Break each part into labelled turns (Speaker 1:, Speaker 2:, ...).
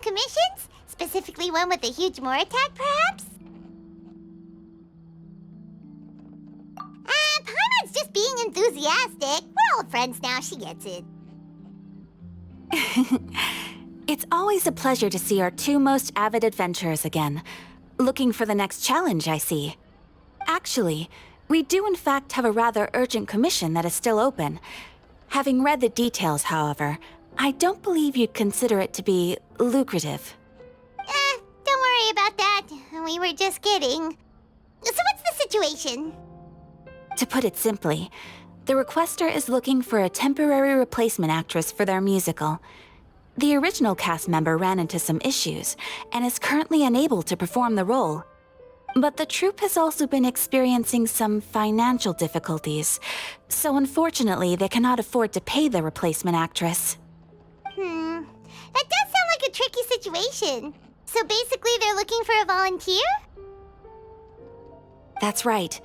Speaker 1: Commissions? Specifically one with a huge more attack, perhaps? Paimon's just being enthusiastic. We're old friends now, she gets it.
Speaker 2: It's always a pleasure to see our two most avid adventurers again. Looking for the next challenge, I see. Actually, we do in fact have a rather urgent commission that is still open. Having read the details, however, I don't believe you'd consider it to be lucrative.
Speaker 1: Don't worry about that. We were just kidding. So what's the situation?
Speaker 2: To put it simply, the requester is looking for a temporary replacement actress for their musical. The original cast member ran into some issues and is currently unable to perform the role. But the troupe has also been experiencing some financial difficulties, so unfortunately they cannot afford to pay the replacement actress.
Speaker 1: That does sound like a tricky situation. So basically they're looking for a volunteer?
Speaker 2: That's right.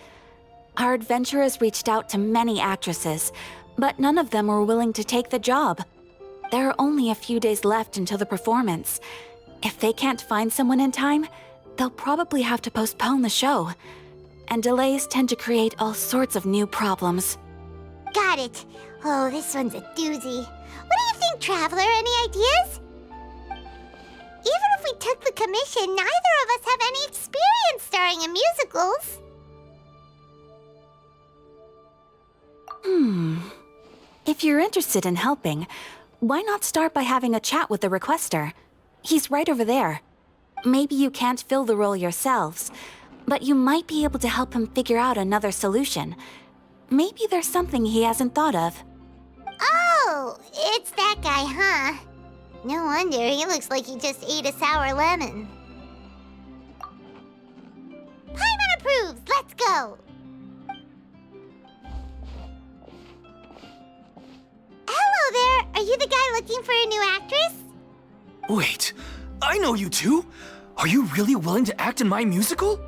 Speaker 2: Our adventurers reached out to many actresses, but none of them were willing to take the job. There are only a few days left until the performance. If they can't find someone in time, they'll probably have to postpone the show. And delays tend to create all sorts of new problems.
Speaker 1: Got it. Oh, this one's a doozy. What do you think, Traveler? Any ideas? Even if we took the commission, neither of us have any experience starring in musicals.
Speaker 2: If you're interested in helping, why not start by having a chat with the requester? He's right over there. Maybe you can't fill the role yourselves, but you might be able to help him figure out another solution. Maybe there's something he hasn't thought of.
Speaker 1: Oh, it's that guy, huh? No wonder, he looks like he just ate a sour lemon. Paimon approves, let's go! Hello there, are you the guy looking for a new actress?
Speaker 3: Wait, I know you two! Are you really willing to act in my musical?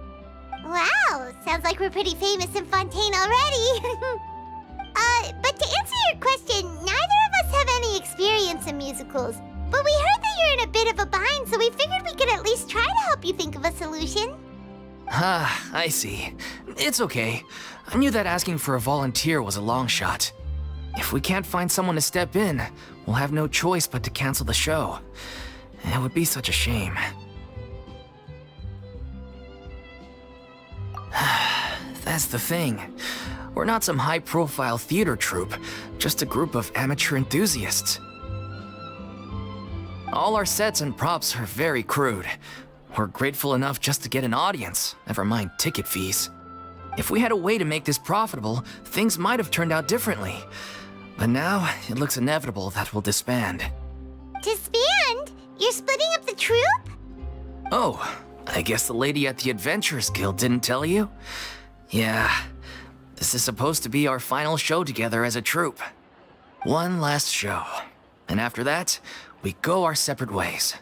Speaker 1: Wow, sounds like we're pretty famous in Fontaine already. But to answer your question, neither of us have any experience in musicals. But we heard that you're in a bit of a bind, so we figured we could at least try to help you think of a solution.
Speaker 3: Ah, I see. It's okay. I knew that asking for a volunteer was a long shot. If we can't find someone to step in, we'll have no choice but to cancel the show. It would be such a shame. That's the thing. We're not some high-profile theater troupe, just a group of amateur enthusiasts. All our sets and props are very crude. We're grateful enough just to get an audience, never mind ticket fees. If we had a way to make this profitable, things might have turned out differently. But now, it looks inevitable that we'll disband.
Speaker 1: Disband? You're splitting up the troupe?
Speaker 3: Oh, I guess the lady at the Adventurers Guild didn't tell you? Yeah, this is supposed to be our final show together as a troupe. One last show. And after that, we go our separate ways.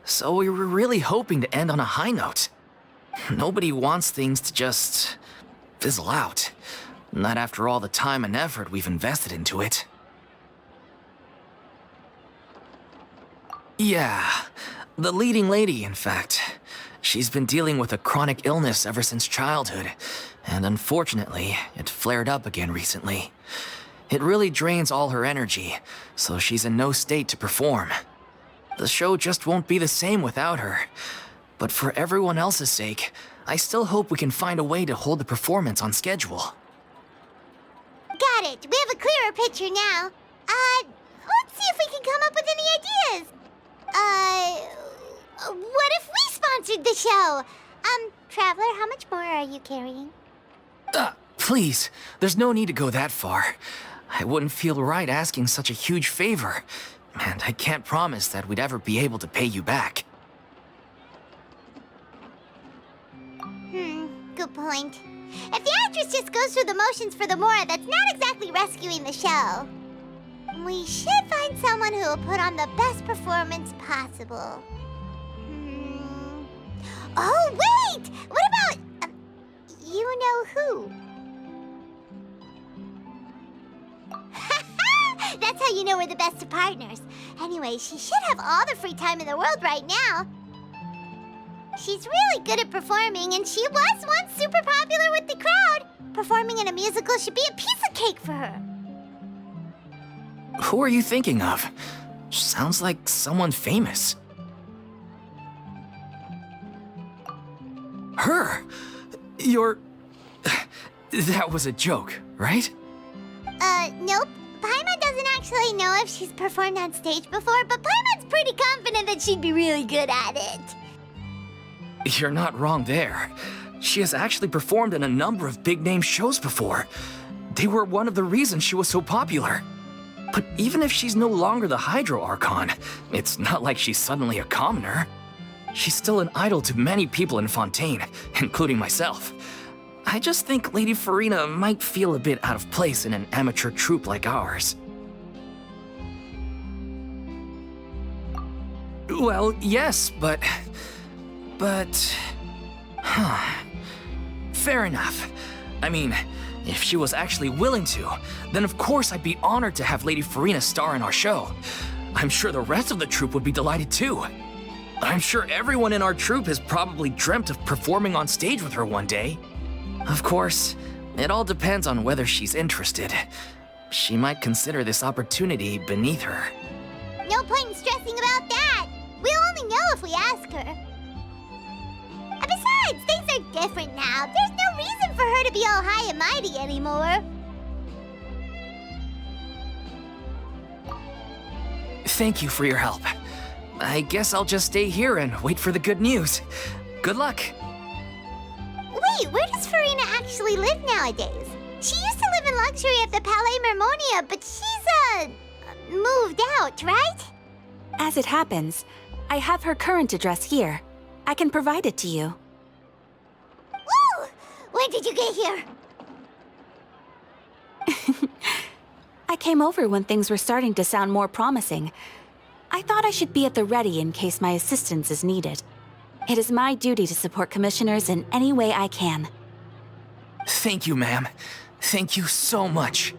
Speaker 3: So we were really hoping to end on a high note. Nobody wants things to just fizzle out. Not after all the time and effort we've invested into it. Yeah, the leading lady, in fact. She's been dealing with a chronic illness ever since childhood, and unfortunately, it flared up again recently. It really drains all her energy, so she's in no state to perform. The show just won't be the same without her. But for everyone else's sake, I still hope we can find a way to hold the performance on schedule.
Speaker 1: Got it. We have a clearer picture now. Let's see if we can come up with any ideas. What if we sponsored the show? Traveler, how much more are you carrying?
Speaker 3: Please, there's no need to go that far. I wouldn't feel right asking such a huge favor, and I can't promise that we'd ever be able to pay you back.
Speaker 1: Good point. If the actress just goes through the motions for the Mora, that's not exactly rescuing the show. We should find someone who will put on the best performance possible. Oh, wait! What about... you know who? That's how you know we're the best of partners. Anyway, she should have all the free time in the world right now. She's really good at performing, and she was once super popular with the crowd. Performing in a musical should be a piece of cake for her.
Speaker 3: Who are you thinking of? Sounds like someone famous. Her? You're... That was a joke, right?
Speaker 1: Nope. Paimon doesn't actually know if she's performed on stage before, but Paimon's pretty confident that she'd be really good at it.
Speaker 3: You're not wrong there. She has actually performed in a number of big-name shows before. They were one of the reasons she was so popular. But even if she's no longer the Hydro Archon, it's not like she's suddenly a commoner. She's still an idol to many people in Fontaine, including myself. I just think Lady Furina might feel a bit out of place in an amateur troupe like ours. Well, yes, but... Fair enough. I mean, if she was actually willing to, then of course I'd be honored to have Lady Furina star in our show. I'm sure the rest of the troupe would be delighted too. I'm sure everyone in our troupe has probably dreamt of performing on stage with her one day. Of course, it all depends on whether she's interested. She might consider this opportunity beneath her.
Speaker 1: No point in stressing about that. We'll only know if we ask her. And besides, things are different now. There's no reason for her to be all high and mighty anymore.
Speaker 3: Thank you for your help. I guess I'll just stay here and wait for the good news. Good luck.
Speaker 1: Wait, where does Furina actually live nowadays? She used to live in luxury at the Palais Mermonia, but she's, moved out, right?
Speaker 2: As it happens, I have her current address here. I can provide it to you.
Speaker 1: Woo! When did you get here?
Speaker 2: I came over when things were starting to sound more promising. I thought I should be at the ready in case my assistance is needed. It is my duty to support commissioners in any way I can.
Speaker 3: Thank you, ma'am. Thank you so much.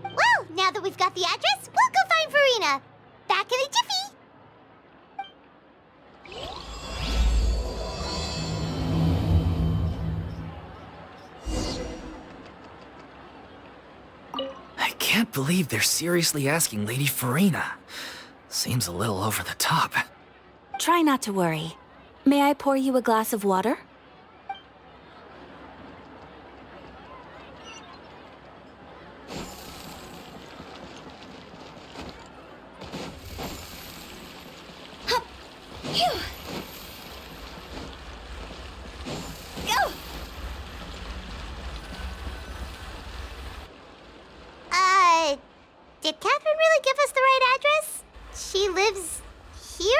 Speaker 1: Well, now that we've got the address, we'll go find Furina. Back in a jiffy.
Speaker 3: I can't believe they're seriously asking Lady Furina. Seems a little over the top.
Speaker 2: Try not to worry. May I pour you a glass of water?
Speaker 1: Hup! Phew! Go! Did Catherine really give us the right address? She lives here?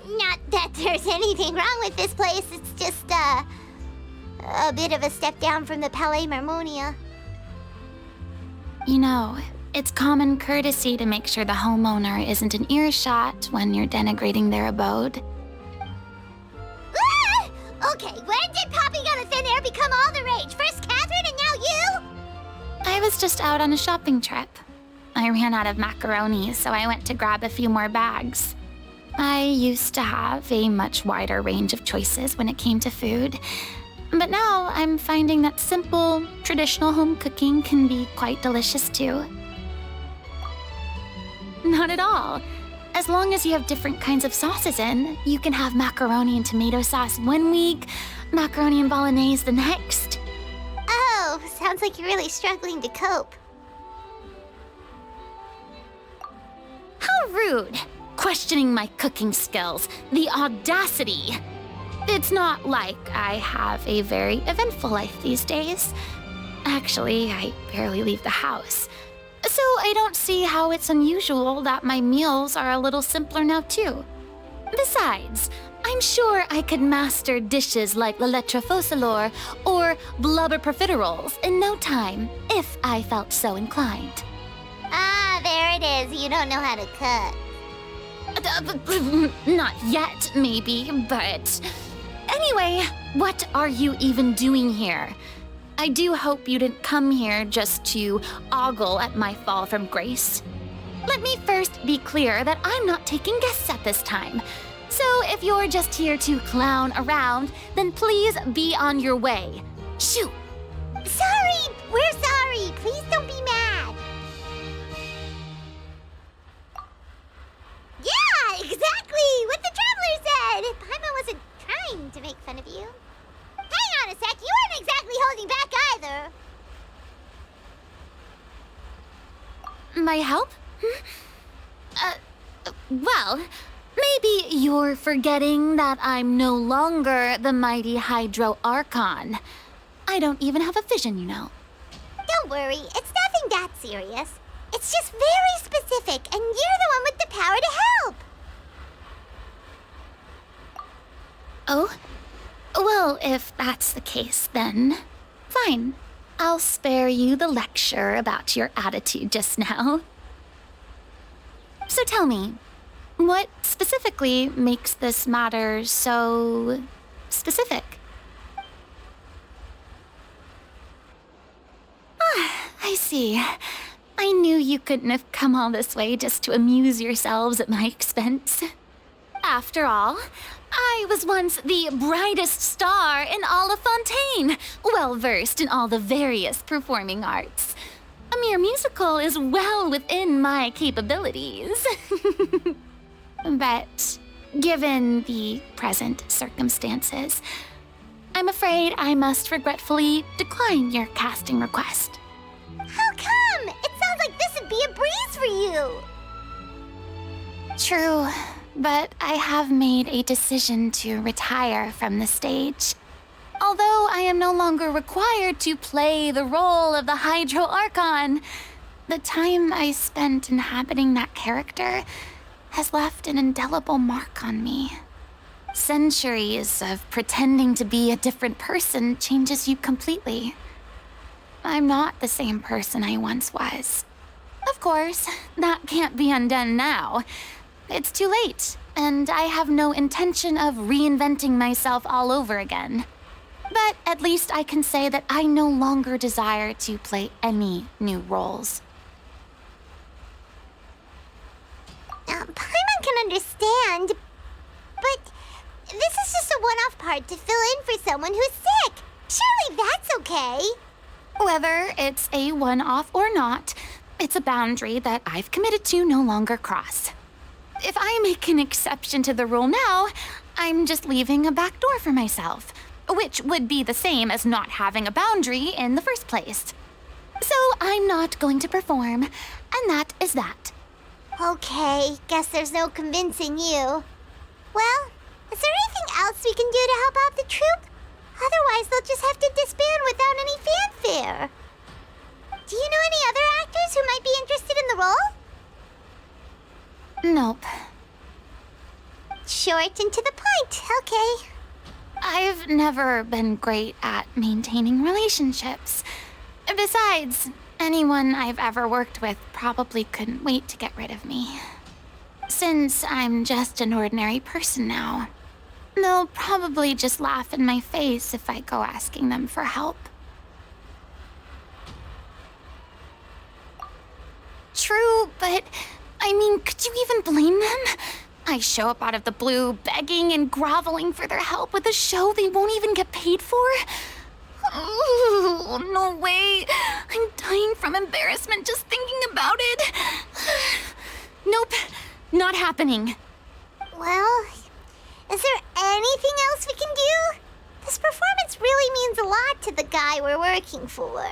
Speaker 1: Not that there's anything wrong with this place, it's just, a bit of a step down from the Palais Mermonia.
Speaker 4: You know, it's common courtesy to make sure the homeowner isn't in earshot when you're denigrating their abode.
Speaker 1: Ah! Okay, when did popping out of thin air become all the rage? First Catherine and now you?
Speaker 4: I was just out on a shopping trip. I ran out of macaroni, so I went to grab a few more bags. I used to have a much wider range of choices when it came to food, but now I'm finding that simple, traditional home cooking can be quite delicious too. Not at all. As long as you have different kinds of sauces in, you can have macaroni and tomato sauce one week, macaroni and bolognese the next.
Speaker 1: Oh, sounds like you're really struggling to cope.
Speaker 4: How rude! Questioning my cooking skills. The audacity! It's not like I have a very eventful life these days. Actually, I barely leave the house. So I don't see how it's unusual that my meals are a little simpler now too. Besides, I'm sure I could master dishes like la lettre focilor or blubber profiteroles in no time, if I felt so inclined.
Speaker 1: Ah, there it is. You don't know how to cook.
Speaker 4: Not yet, maybe, but... Anyway, what are you even doing here? I do hope you didn't come here just to ogle at my fall from grace. Let me first be clear that I'm not taking guests at this time. So if you're just here to clown around, then please be on your way. Shoo!
Speaker 1: Sorry! We're sorry! Please don't be mad! Yeah, exactly! What the Traveler said! Paimon wasn't trying to make fun of you. Hang on a sec, you weren't exactly holding back either.
Speaker 4: My help? Well, maybe you're forgetting that I'm no longer the mighty Hydro Archon. I don't even have a vision, you know.
Speaker 1: Don't worry, it's nothing that serious. It's just very specific, and you're the one with the power to help.
Speaker 4: Oh? Well, if that's the case, then fine. I'll spare you the lecture about your attitude just now. So tell me, what specifically makes this matter so specific? Ah, I see. I knew you couldn't have come all this way just to amuse yourselves at my expense. After all, I was once the brightest star in all of Fontaine, well-versed in all the various performing arts. A mere musical is well within my capabilities. But given the present circumstances, I'm afraid I must regretfully decline your casting request.
Speaker 1: How come? It sounds like this would be a breeze for you.
Speaker 4: True, but I have made a decision to retire from the stage. Although I am no longer required to play the role of the Hydro Archon, the time I spent inhabiting that character has left an indelible mark on me. Centuries of pretending to be a different person changes you completely. I'm not the same person I once was. Of course, that can't be undone now. It's too late, and I have no intention of reinventing myself all over again. But at least I can say that I no longer desire to play any new roles.
Speaker 1: Paimon can understand, but this is just a one-off part to fill in for someone who's sick. Surely that's okay.
Speaker 4: Whether it's a one-off or not, it's a boundary that I've committed to no longer cross. If I make an exception to the rule now, I'm just leaving a back door for myself, which would be the same as not having a boundary in the first place. So I'm not going to perform, and that is that.
Speaker 1: Okay, guess there's no convincing you. Well, is there anything else we can do to help out the troupe? Otherwise, they'll just have to disband without any fanfare. Do you know any other actors who might be interested in the role?
Speaker 4: Nope.
Speaker 1: Short and to the point, okay.
Speaker 4: I've never been great at maintaining relationships. Besides, anyone I've ever worked with probably couldn't wait to get rid of me. Since I'm just an ordinary person now, they'll probably just laugh in my face if I go asking them for help. True, but I mean, could you even blame them? I show up out of the blue, begging and groveling for their help with a show they won't even get paid for? Oh, no way. I'm dying from embarrassment just thinking about it. Nope, not happening.
Speaker 1: Well, is there anything else we can do? This performance really means a lot to the guy we're working for.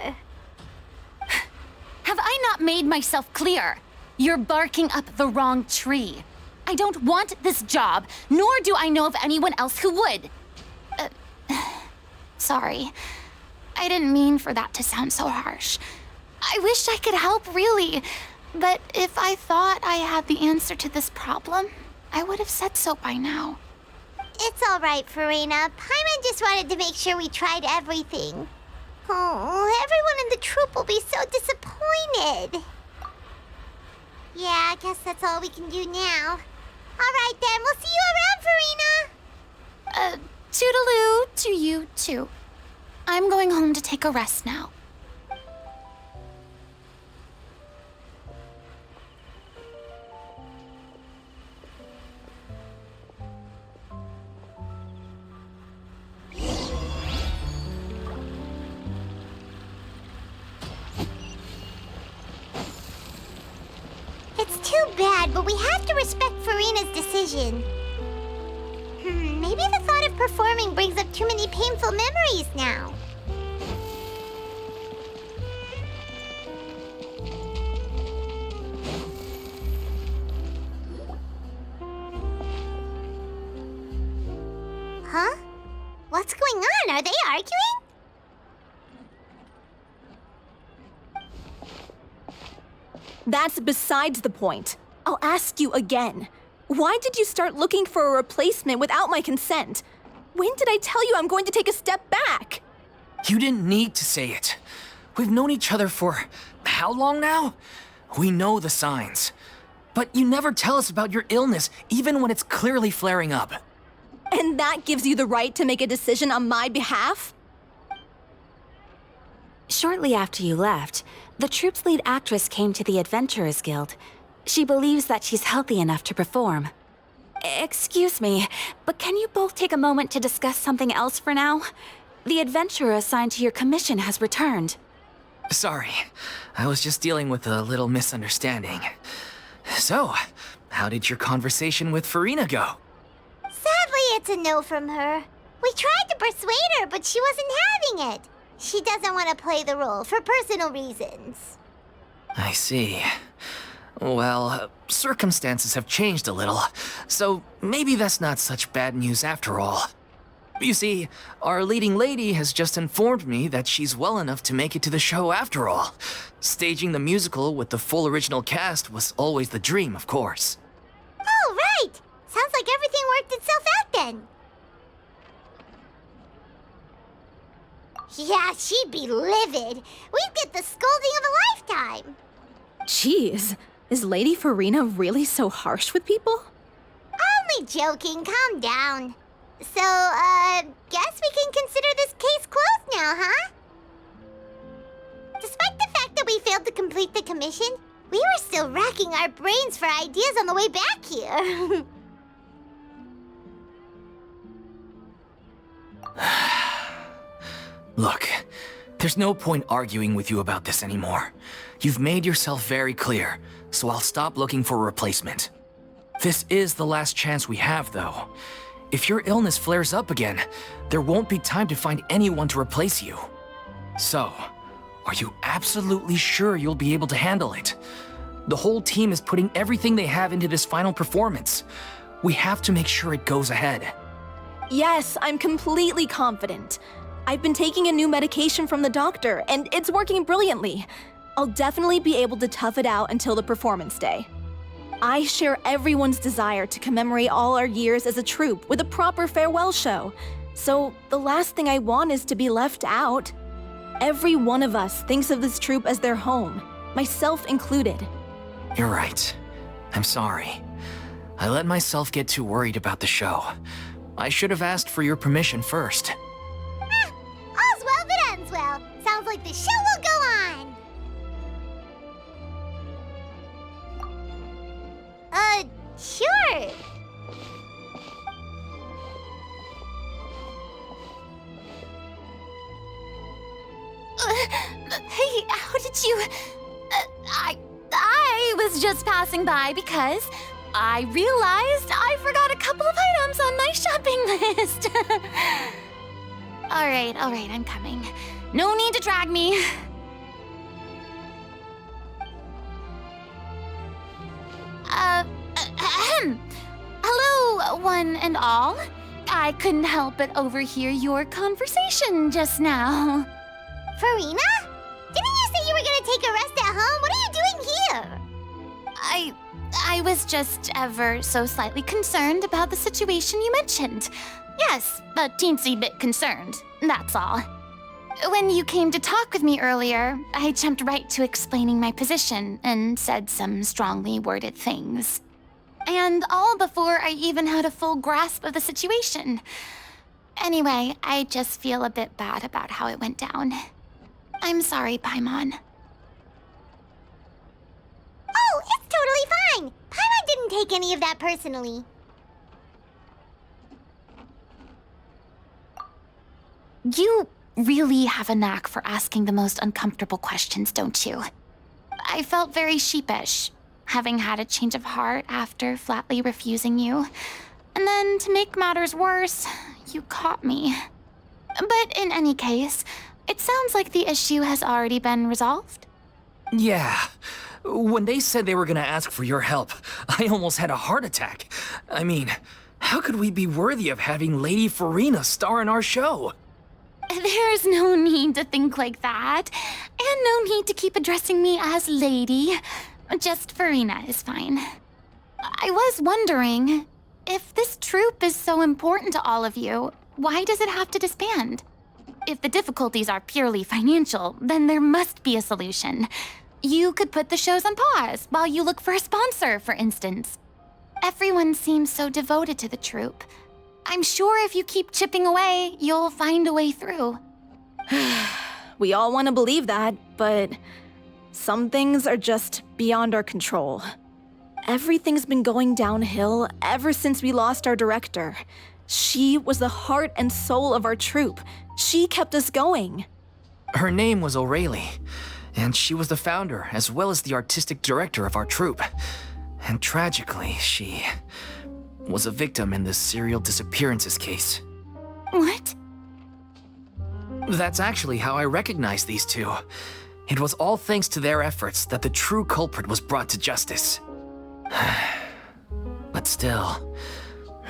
Speaker 4: Have I not made myself clear? You're barking up the wrong tree. I don't want this job, nor do I know of anyone else who would. Sorry. I didn't mean for that to sound so harsh. I wish I could help, really. But if I thought I had the answer to this problem, I would have said so by now.
Speaker 1: It's all right, Furina. Paimon just wanted to make sure we tried everything. Oh, everyone in the troupe will be so disappointed. Yeah, I guess that's all we can do now. All right, then. We'll see you around, Furina.
Speaker 4: Toodaloo to you, too. I'm going home to take a rest now.
Speaker 1: It's too bad, but we have to respect Furina's decision. Maybe the thought of performing brings up too many painful memories now. Huh? What's going on? Are they arguing?
Speaker 5: That's besides the point. I'll ask you again. Why did you start looking for a replacement without my consent? When did I tell you I'm going to take a step back?
Speaker 3: You didn't need to say it. We've known each other for how long now? We know the signs. But you never tell us about your illness, even when it's clearly flaring up.
Speaker 5: And that gives you the right to make a decision on my behalf?
Speaker 2: Shortly after you left, the troupe's lead actress came to the Adventurers Guild. She believes that she's healthy enough to perform. Excuse me, but can you both take a moment to discuss something else for now? The adventurer assigned to your commission has returned.
Speaker 3: Sorry, I was just dealing with a little misunderstanding. So, how did your conversation with Furina go?
Speaker 1: Sadly, it's a no from her. We tried to persuade her, but she wasn't having it. She doesn't want to play the role for personal reasons.
Speaker 3: I see. Well, circumstances have changed a little, so maybe that's not such bad news after all. You see, our leading lady has just informed me that she's well enough to make it to the show after all. Staging the musical with the full original cast was always the dream, of course.
Speaker 1: Oh, right! Sounds like everything worked itself out then. Yeah, she'd be livid. We'd get the scolding of a lifetime.
Speaker 5: Jeez, is Lady Furina really so harsh with people?
Speaker 1: Only joking, calm down. So, guess we can consider this case closed now, huh? Despite the fact that we failed to complete the commission, we were still racking our brains for ideas on the way back here.
Speaker 3: Look, there's no point arguing with you about this anymore. You've made yourself very clear, so I'll stop looking for a replacement. This is the last chance we have, though. If your illness flares up again, there won't be time to find anyone to replace you. So, are you absolutely sure you'll be able to handle it? The whole team is putting everything they have into this final performance. We have to make sure it goes ahead.
Speaker 5: Yes, I'm completely confident. I've been taking a new medication from the doctor, and it's working brilliantly. I'll definitely be able to tough it out until the performance day. I share everyone's desire to commemorate all our years as a troupe with a proper farewell show. So the last thing I want is to be left out. Every one of us thinks of this troupe as their home, myself included.
Speaker 3: You're right. I'm sorry. I let myself get too worried about the show. I should have asked for your permission first.
Speaker 1: All's well that ends well. Sounds like the show will go on. Sure.
Speaker 4: Hey, how did you... I was just passing by because I realized I forgot a couple of items on my shopping list. All right, I'm coming. No need to drag me. Hello, one and all. I couldn't help but overhear your conversation just now.
Speaker 1: Furina? Didn't you say you were gonna take a rest at home? What are you doing here?
Speaker 4: I was just ever so slightly concerned about the situation you mentioned. Yes, a teensy bit concerned, that's all. When you came to talk with me earlier, I jumped right to explaining my position and said some strongly worded things. And all before I even had a full grasp of the situation. Anyway, I just feel a bit bad about how it went down. I'm sorry, Paimon.
Speaker 1: Oh, it's totally fine. Paimon didn't take any of that personally.
Speaker 4: You really have a knack for asking the most uncomfortable questions, don't you? I felt very sheepish, having had a change of heart after flatly refusing you. And then, to make matters worse, you caught me. But in any case, it sounds like the issue has already been resolved.
Speaker 3: Yeah. When they said they were gonna ask for your help, I almost had a heart attack. I mean, how could we be worthy of having Lady Furina star in our show?
Speaker 4: There's no need to think like that, and no need to keep addressing me as lady. Just Furina is fine. I was wondering, if this troupe is so important to all of you, why does it have to disband? If the difficulties are purely financial, then there must be a solution. You could put the shows on pause while you look for a sponsor, for instance. Everyone seems so devoted to the troupe. I'm sure if you keep chipping away, you'll find a way through.
Speaker 5: We all want to believe that, but some things are just beyond our control. Everything's been going downhill ever since we lost our director. She was the heart and soul of our troupe. She kept us going.
Speaker 3: Her name was O'Reilly, and she was the founder as well as the artistic director of our troupe. And tragically, she was a victim in this serial disappearances case.
Speaker 4: What?
Speaker 3: That's actually how I recognized these two. It was all thanks to their efforts that the true culprit was brought to justice. But still,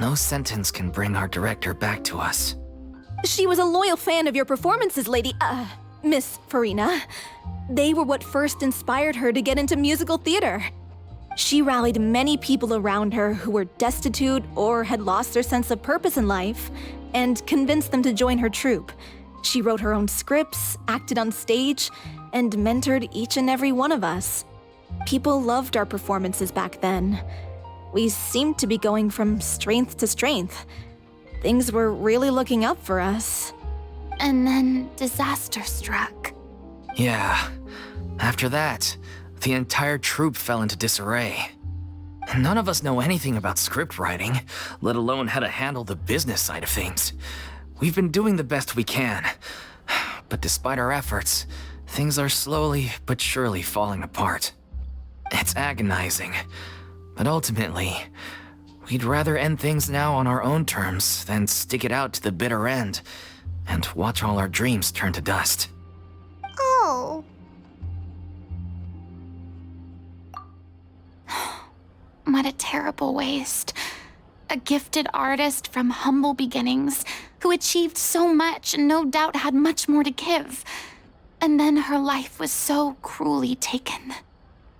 Speaker 3: no sentence can bring our director back to us.
Speaker 5: She was a loyal fan of your performances, Miss Furina. They were what first inspired her to get into musical theater. She rallied many people around her who were destitute or had lost their sense of purpose in life, and convinced them to join her troupe. She wrote her own scripts, acted on stage, and mentored each and every one of us. People loved our performances back then. We seemed to be going from strength to strength. Things were really looking up for us.
Speaker 4: And then disaster struck.
Speaker 3: Yeah. After that, the entire troupe fell into disarray. None of us know anything about script writing, let alone how to handle the business side of things. We've been doing the best we can. But despite our efforts, things are slowly but surely falling apart. It's agonizing. But ultimately, we'd rather end things now on our own terms than stick it out to the bitter end and watch all our dreams turn to dust.
Speaker 1: Oh.
Speaker 4: What a terrible waste. A gifted artist from humble beginnings who achieved so much and no doubt had much more to give. And then her life was so cruelly taken.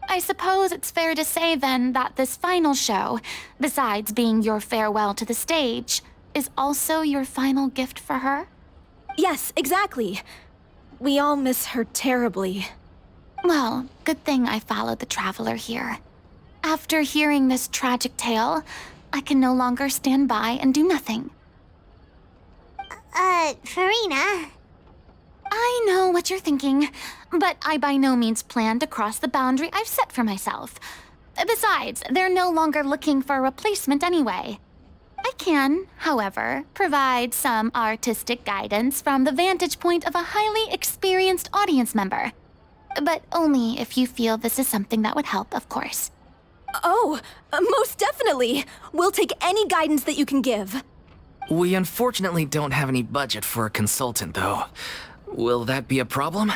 Speaker 4: I suppose it's fair to say then that this final show, besides being your farewell to the stage, is also your final gift for her?
Speaker 5: Yes, exactly. We all miss her terribly.
Speaker 4: Well, good thing I followed the traveler here. After hearing this tragic tale, I can no longer stand by and do nothing.
Speaker 1: Furina.
Speaker 4: I know what you're thinking, but I by no means plan to cross the boundary I've set for myself. Besides, they're no longer looking for a replacement anyway. I can, however, provide some artistic guidance from the vantage point of a highly experienced audience member. But only if you feel this is something that would help, of course.
Speaker 5: Oh, most definitely. We'll take any guidance that you can give.
Speaker 3: We unfortunately don't have any budget for a consultant, though. Will that be a problem?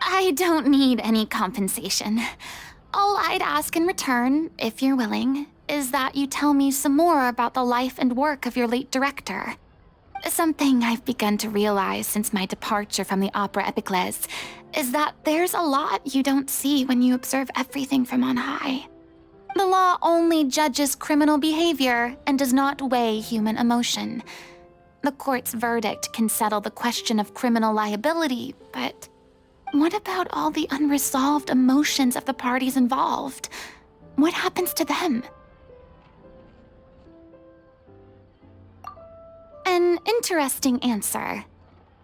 Speaker 4: I don't need any compensation. All I'd ask in return, if you're willing, is that you tell me some more about the life and work of your late director. Something I've begun to realize since my departure from the Opera Epiclese is that there's a lot you don't see when you observe everything from on high. The The law only judges criminal behavior and does not weigh human emotion. The court's verdict can settle the question of criminal liability, but what about all the unresolved emotions of the parties involved? What happens to them? An interesting answer.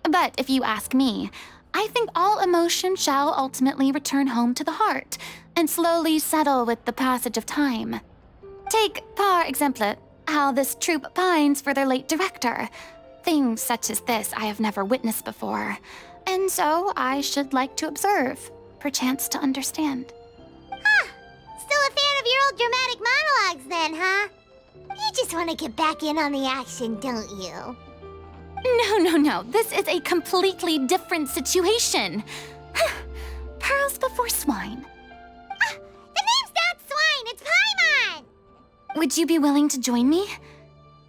Speaker 4: But if you ask me, I think all emotion shall ultimately return home to the heart and slowly settle with the passage of time. Take, par exemple, how this troupe pines for their late director. Things such as this I have never witnessed before, and so I should like to observe, perchance to understand.
Speaker 1: Huh. Still a fan of your old dramatic monologues then, huh? You just want to get back in on the action, don't you?
Speaker 4: No. This is a completely different situation. Pearls before swine.
Speaker 1: The name's not Swine, it's Paimon!
Speaker 4: Would you be willing to join me?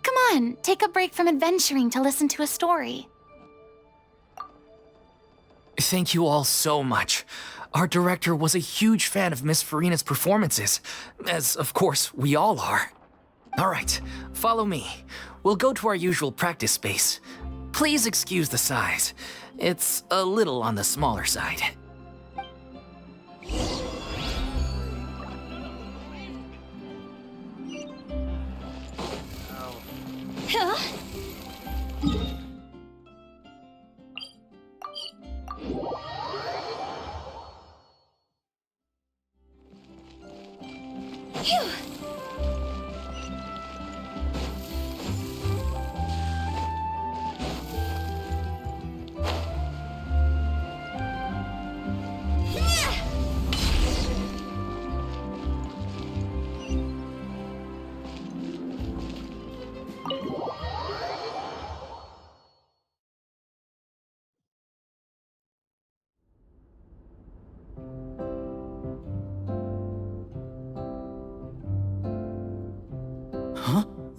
Speaker 4: Come on, take a break from adventuring to listen to a story.
Speaker 3: Thank you all so much. Our director was a huge fan of Miss Furina's performances, as of course we all are. All right, follow me. We'll go to our usual practice space. Please excuse the size. It's a little on the smaller side.
Speaker 6: Huh?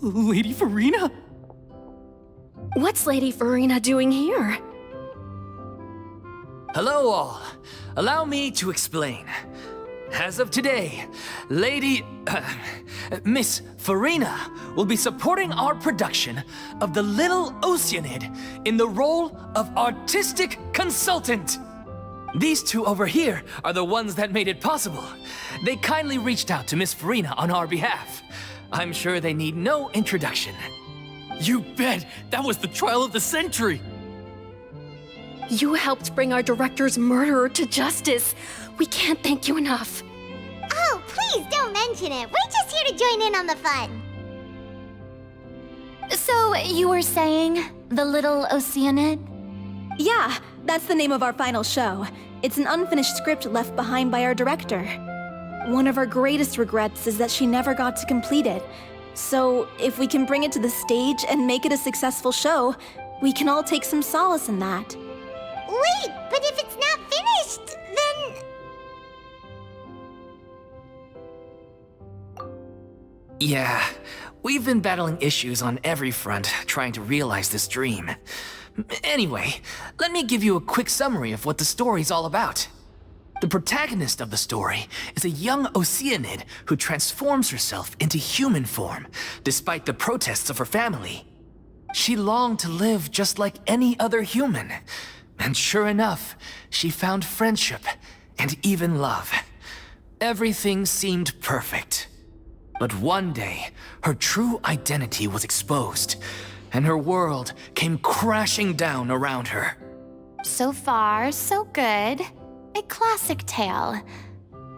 Speaker 6: Lady Furina?
Speaker 5: What's Lady Furina doing here?
Speaker 3: Hello all. Allow me to explain. As of today, Miss Furina will be supporting our production of The Little Oceanid in the role of artistic consultant. These two over here are the ones that made it possible. They kindly reached out to Miss Furina on our behalf. I'm sure they need no introduction.
Speaker 6: You bet! That was the trial of the century!
Speaker 5: You helped bring our director's murderer to justice. We can't thank you enough.
Speaker 1: Oh, please don't mention it. We're just here to join in on the fun.
Speaker 4: So, you were saying The Little Oceanid?
Speaker 5: Yeah, that's the name of our final show. It's an unfinished script left behind by our director. One of our greatest regrets is that she never got to complete it. So, if we can bring it to the stage and make it a successful show, we can all take some solace in that.
Speaker 1: Wait, but if it's not finished, then...
Speaker 3: Yeah, we've been battling issues on every front trying to realize this dream. Anyway, let me give you a quick summary of what the story's all about. The protagonist of the story is a young Oceanid who transforms herself into human form, despite the protests of her family. She longed to live just like any other human, and sure enough, she found friendship and even love. Everything seemed perfect. But one day, her true identity was exposed, and her world came crashing down around her.
Speaker 4: So far, so good. A classic tale.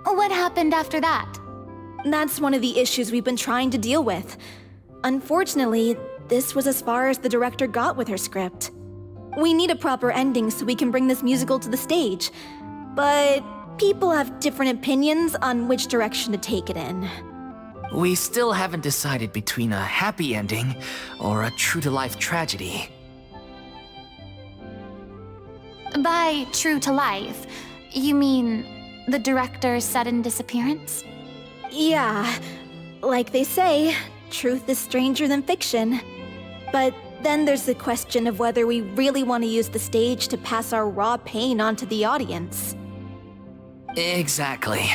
Speaker 4: What happened after that?
Speaker 5: That's one of the issues we've been trying to deal with. Unfortunately, this was as far as the director got with her script. We need a proper ending so we can bring this musical to the stage. But people have different opinions on which direction to take it in.
Speaker 3: We still haven't decided between a happy ending or a true-to-life tragedy.
Speaker 4: By true to life, you mean the director's sudden disappearance?
Speaker 5: Yeah, like they say, truth is stranger than fiction. But then there's the question of whether we really want to use the stage to pass our raw pain onto the audience.
Speaker 3: Exactly.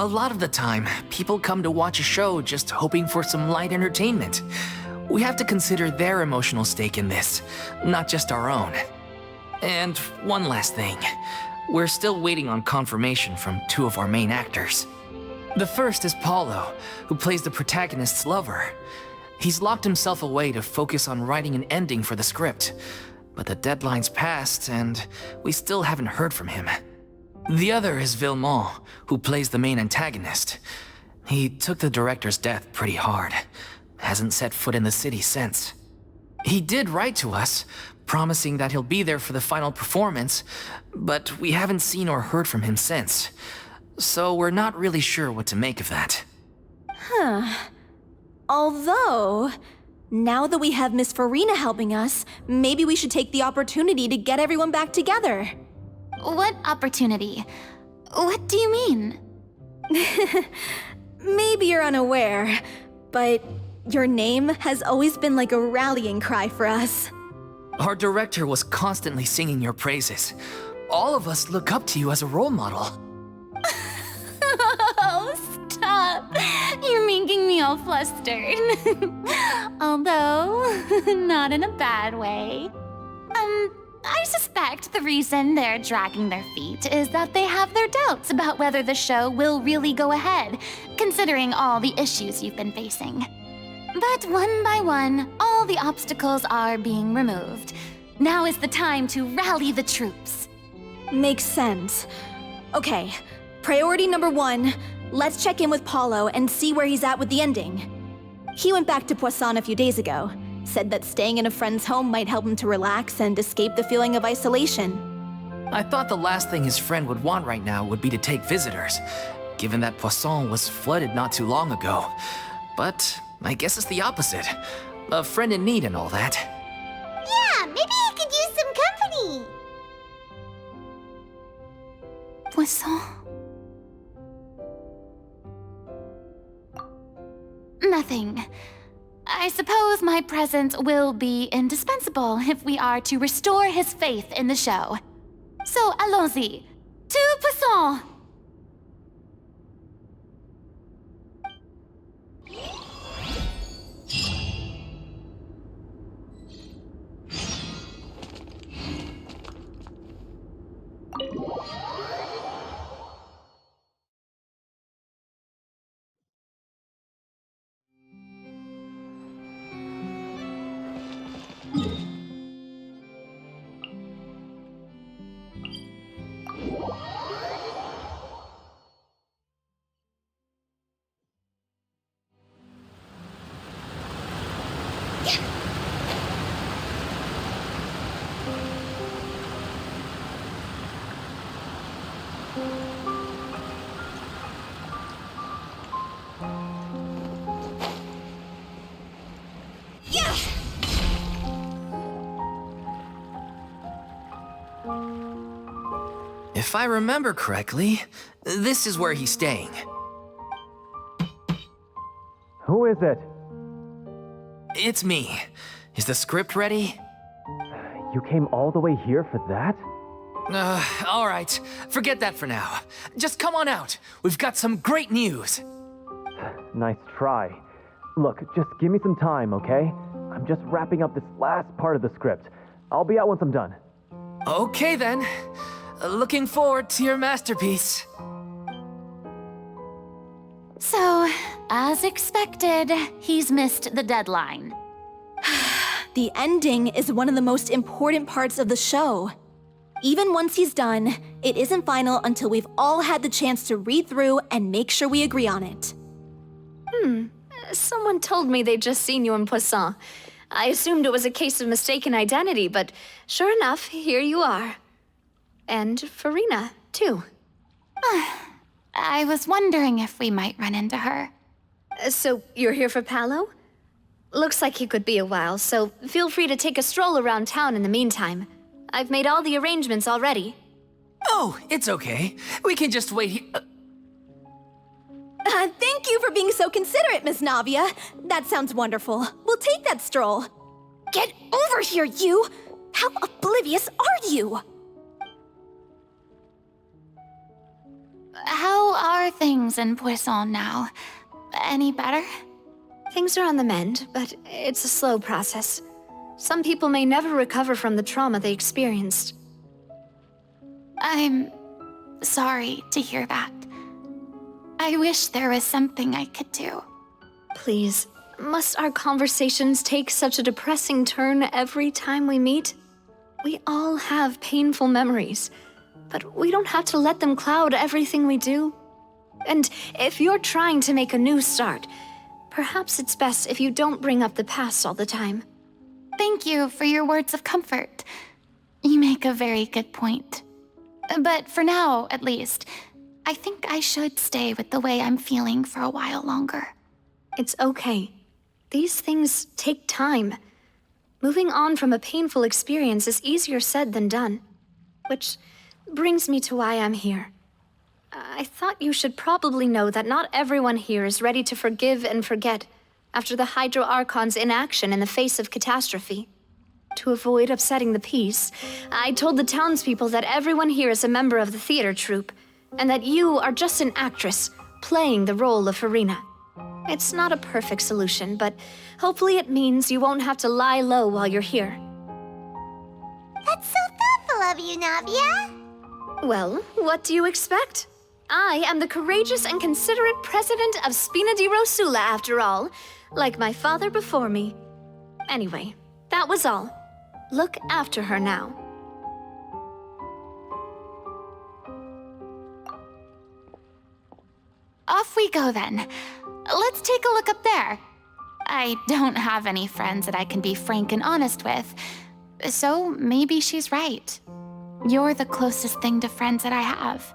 Speaker 3: a lot of the time, people come to watch a show just hoping for some light entertainment. We have to consider their emotional stake in this, not just our own. And one last thing. We're still waiting on confirmation from two of our main actors. The first is Paulo, who plays the protagonist's lover. He's locked himself away to focus on writing an ending for the script, but the deadline's passed and we still haven't heard from him. The other is Villemont, who plays the main antagonist. He took the director's death pretty hard. Hasn't set foot in the city since. He did write to us, promising that he'll be there for the final performance, but we haven't seen or heard from him since. So we're not really sure what to make of that.
Speaker 5: Although, now that we have Miss Furina helping us, maybe we should take the opportunity to get everyone back together.
Speaker 4: What opportunity? What do you mean?
Speaker 5: Maybe you're unaware, but your name has always been like a rallying cry for us.
Speaker 3: Our director was constantly singing your praises. All of us look up to you as a role model.
Speaker 4: Oh, stop! You're making me all flustered. Although, not in a bad way. I suspect the reason they're dragging their feet is that they have their doubts about whether the show will really go ahead, considering all the issues you've been facing. But one by one, all the obstacles are being removed. Now is the time to rally the troops.
Speaker 5: Makes sense. Okay, priority number 1, let's check in with Paulo and see where he's at with the ending. He went back to Poisson a few days ago, said that staying in a friend's home might help him to relax and escape the feeling of isolation.
Speaker 3: I thought the last thing his friend would want right now would be to take visitors, given that Poisson was flooded not too long ago. But I guess it's the opposite. A friend in need and all that.
Speaker 1: Yeah, maybe he could use some company.
Speaker 4: Poisson? Nothing. I suppose my presence will be indispensable if we are to restore his faith in the show. So, allons-y. To Poisson!
Speaker 3: If I remember correctly, this is where he's staying.
Speaker 7: Who is it?
Speaker 3: It's me. Is the script ready?
Speaker 7: You came all the way here for that?
Speaker 3: All right. Forget that for now. Just come on out. We've got some great news.
Speaker 7: Nice try. Look, just give me some time, okay? I'm just wrapping up this last part of the script. I'll be out once I'm done.
Speaker 3: Okay then. Looking forward to your masterpiece.
Speaker 4: So, as expected, he's missed the deadline.
Speaker 5: The ending is one of the most important parts of the show. Even once he's done, it isn't final until we've all had the chance to read through and make sure we agree on it.
Speaker 8: Someone told me they'd just seen you in Poisson. I assumed it was a case of mistaken identity, but sure enough, here you are. And Furina, too.
Speaker 4: I was wondering if we might run into her.
Speaker 8: So you're here for Paolo? Looks like he could be a while, so feel free to take a stroll around town in the meantime. I've made all the arrangements already.
Speaker 3: Oh, it's okay. We can just wait here.
Speaker 5: Thank you for being so considerate, Miss Navia. That sounds wonderful. We'll take that stroll. Get over here, you! How oblivious are you?
Speaker 4: How are things in Poisson now? Any better?
Speaker 8: Things are on the mend, but it's a slow process. Some people may never recover from the trauma they experienced.
Speaker 4: I'm sorry to hear that. I wish there was something I could do.
Speaker 8: Please, must our conversations take such a depressing turn every time we meet? We all have painful memories, but we don't have to let them cloud everything we do. And if you're trying to make a new start, perhaps it's best if you don't bring up the past all the time.
Speaker 4: Thank you for your words of comfort. You make a very good point. But for now, at least, I think I should stay with the way I'm feeling for a while longer.
Speaker 8: It's okay. These things take time. Moving on from a painful experience is easier said than done. Which brings me to why I'm here. I thought you should probably know that not everyone here is ready to forgive and forget after the Hydro Archon's inaction in the face of catastrophe. To avoid upsetting the peace, I told the townspeople that everyone here is a member of the theater troupe, and that you are just an actress playing the role of Furina. It's not a perfect solution, but hopefully it means you won't have to lie low while you're here.
Speaker 1: That's so thoughtful of you, Navia.
Speaker 8: Well, what do you expect? I am the courageous and considerate president of Spina di Rosula, after all, like my father before me. Anyway, that was all. Look after her now.
Speaker 4: Off we go then. Let's take a look up there. I don't have any friends that I can be frank and honest with, so maybe she's right. You're the closest thing to friends that I have.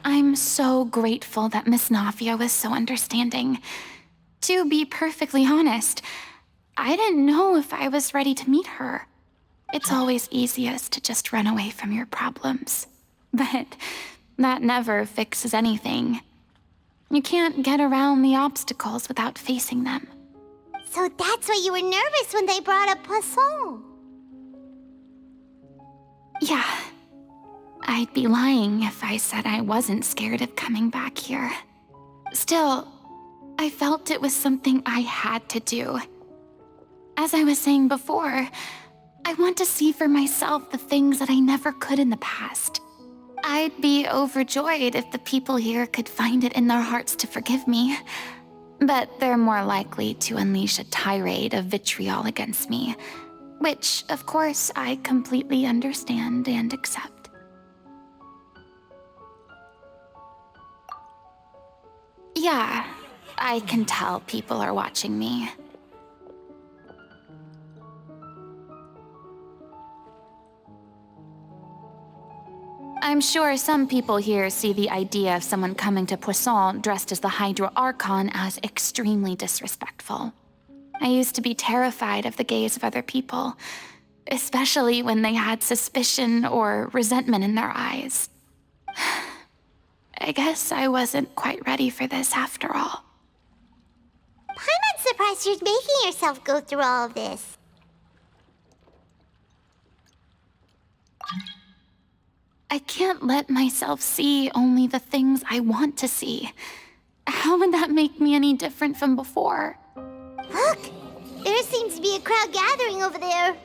Speaker 4: I'm so grateful that Miss Navia was so understanding. To be perfectly honest, I didn't know if I was ready to meet her. It's always easiest to just run away from your problems. But that never fixes anything. You can't get around the obstacles without facing them.
Speaker 1: So that's why you were nervous when they brought up Poisson.
Speaker 4: Yeah. I'd be lying if I said I wasn't scared of coming back here. Still, I felt it was something I had to do. As I was saying before, I want to see for myself the things that I never could in the past. I'd be overjoyed if the people here could find it in their hearts to forgive me. But they're more likely to unleash a tirade of vitriol against me, which, of course, I completely understand and accept. Yeah, I can tell people are watching me. I'm sure some people here see the idea of someone coming to Poisson dressed as the Hydro Archon as extremely disrespectful. I used to be terrified of the gaze of other people, especially when they had suspicion or resentment in their eyes. I guess I wasn't quite ready for this after all.
Speaker 1: I'm not surprised you're making yourself go through all of this.
Speaker 4: I can't let myself see only the things I want to see. How would that make me any different from before?
Speaker 1: Look! There seems to be a crowd gathering over there.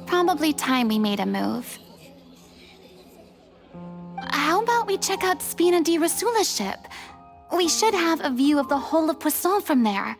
Speaker 4: Probably time we made a move. How about we check out Spina di Rosula's ship? We should have a view of the whole of Poisson from there.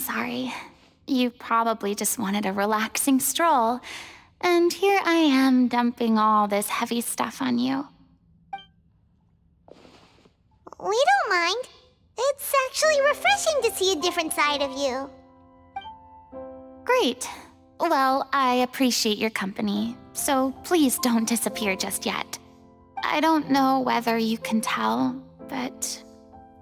Speaker 4: sorry. You probably just wanted a relaxing stroll, and here I am dumping all this heavy stuff on you.
Speaker 1: We don't mind. It's actually refreshing to see a different side of you.
Speaker 4: Great. Well, I appreciate your company, so please don't disappear just yet. I don't know whether you can tell, but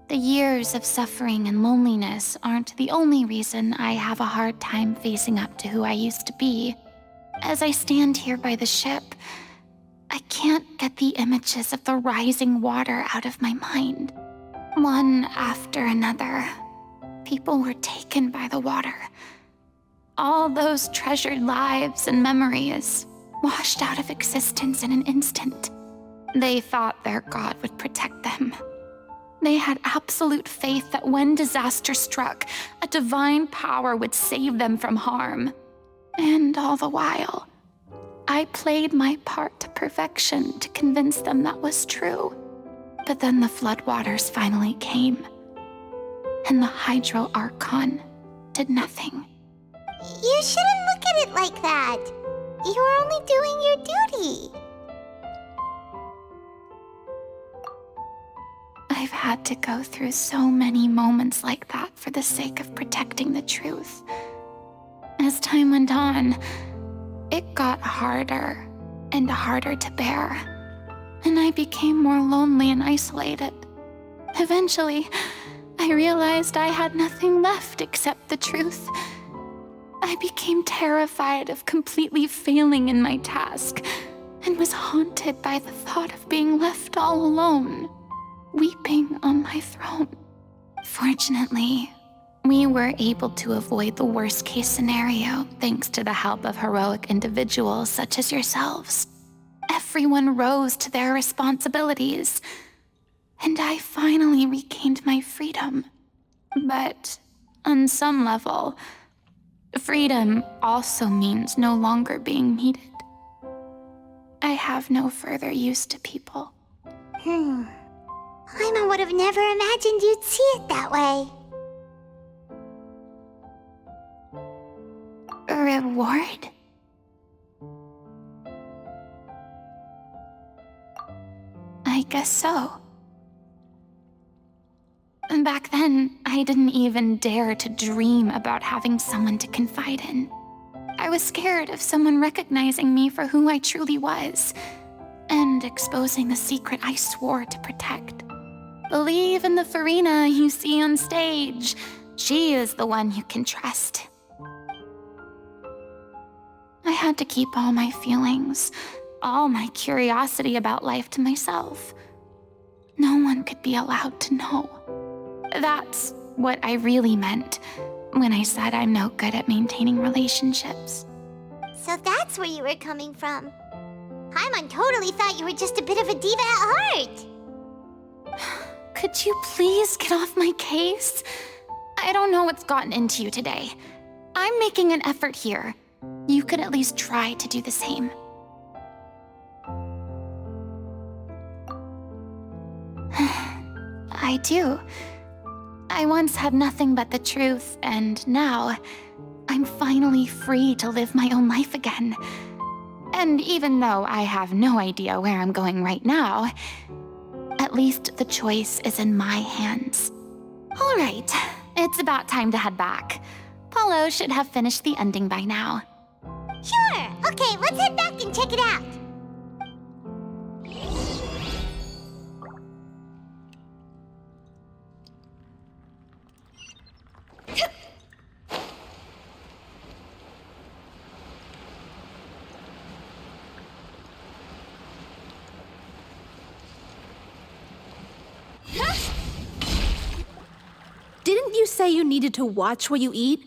Speaker 4: the years of suffering and loneliness aren't the only reason I have a hard time facing up to who I used to be. As I stand here by the ship, I can't get the images of the rising water out of my mind. One after another, people were taken by the water. All those treasured lives and memories washed out of existence in an instant. They thought their God would protect them. They had absolute faith that when disaster struck, a divine power would save them from harm. And all the while, I played my part to perfection to convince them that was true. But then the floodwaters finally came, and the Hydro Archon did nothing.
Speaker 1: You shouldn't look at it like that. You're only doing your duty.
Speaker 4: I've had to go through so many moments like that for the sake of protecting the truth. As time went on, it got harder and harder to bear, and I became more lonely and isolated. Eventually, I realized I had nothing left except the truth. I became terrified of completely failing in my task, and was haunted by the thought of being left all alone, weeping on my throne. Fortunately, we were able to avoid the worst-case scenario thanks to the help of heroic individuals such as yourselves. Everyone rose to their responsibilities, and I finally regained my freedom. But on some level, freedom also means no longer being needed. I have no further use to people.
Speaker 1: Paimon would have never imagined you'd see it that way.
Speaker 4: A reward? I guess so. And back then, I didn't even dare to dream about having someone to confide in. I was scared of someone recognizing me for who I truly was, and exposing the secret I swore to protect. Believe in the Furina you see on stage. She is the one you can trust. I had to keep all my feelings, all my curiosity about life to myself. No one could be allowed to know. That's what I really meant when I said I'm no good at maintaining relationships.
Speaker 1: So that's where you were coming from. Paimon totally thought you were just a bit of a diva at heart.
Speaker 4: Could you please get off my case? I don't know what's gotten into you today. I'm making an effort here. You could at least try to do the same. I do. I once had nothing but the truth, and now I'm finally free to live my own life again. And even though I have no idea where I'm going right now, at least the choice is in my hands. All right, it's about time to head back. Paulo should have finished the ending by now.
Speaker 1: Sure. Okay, let's head back and check it out.
Speaker 5: Didn't you say you needed to watch what you eat?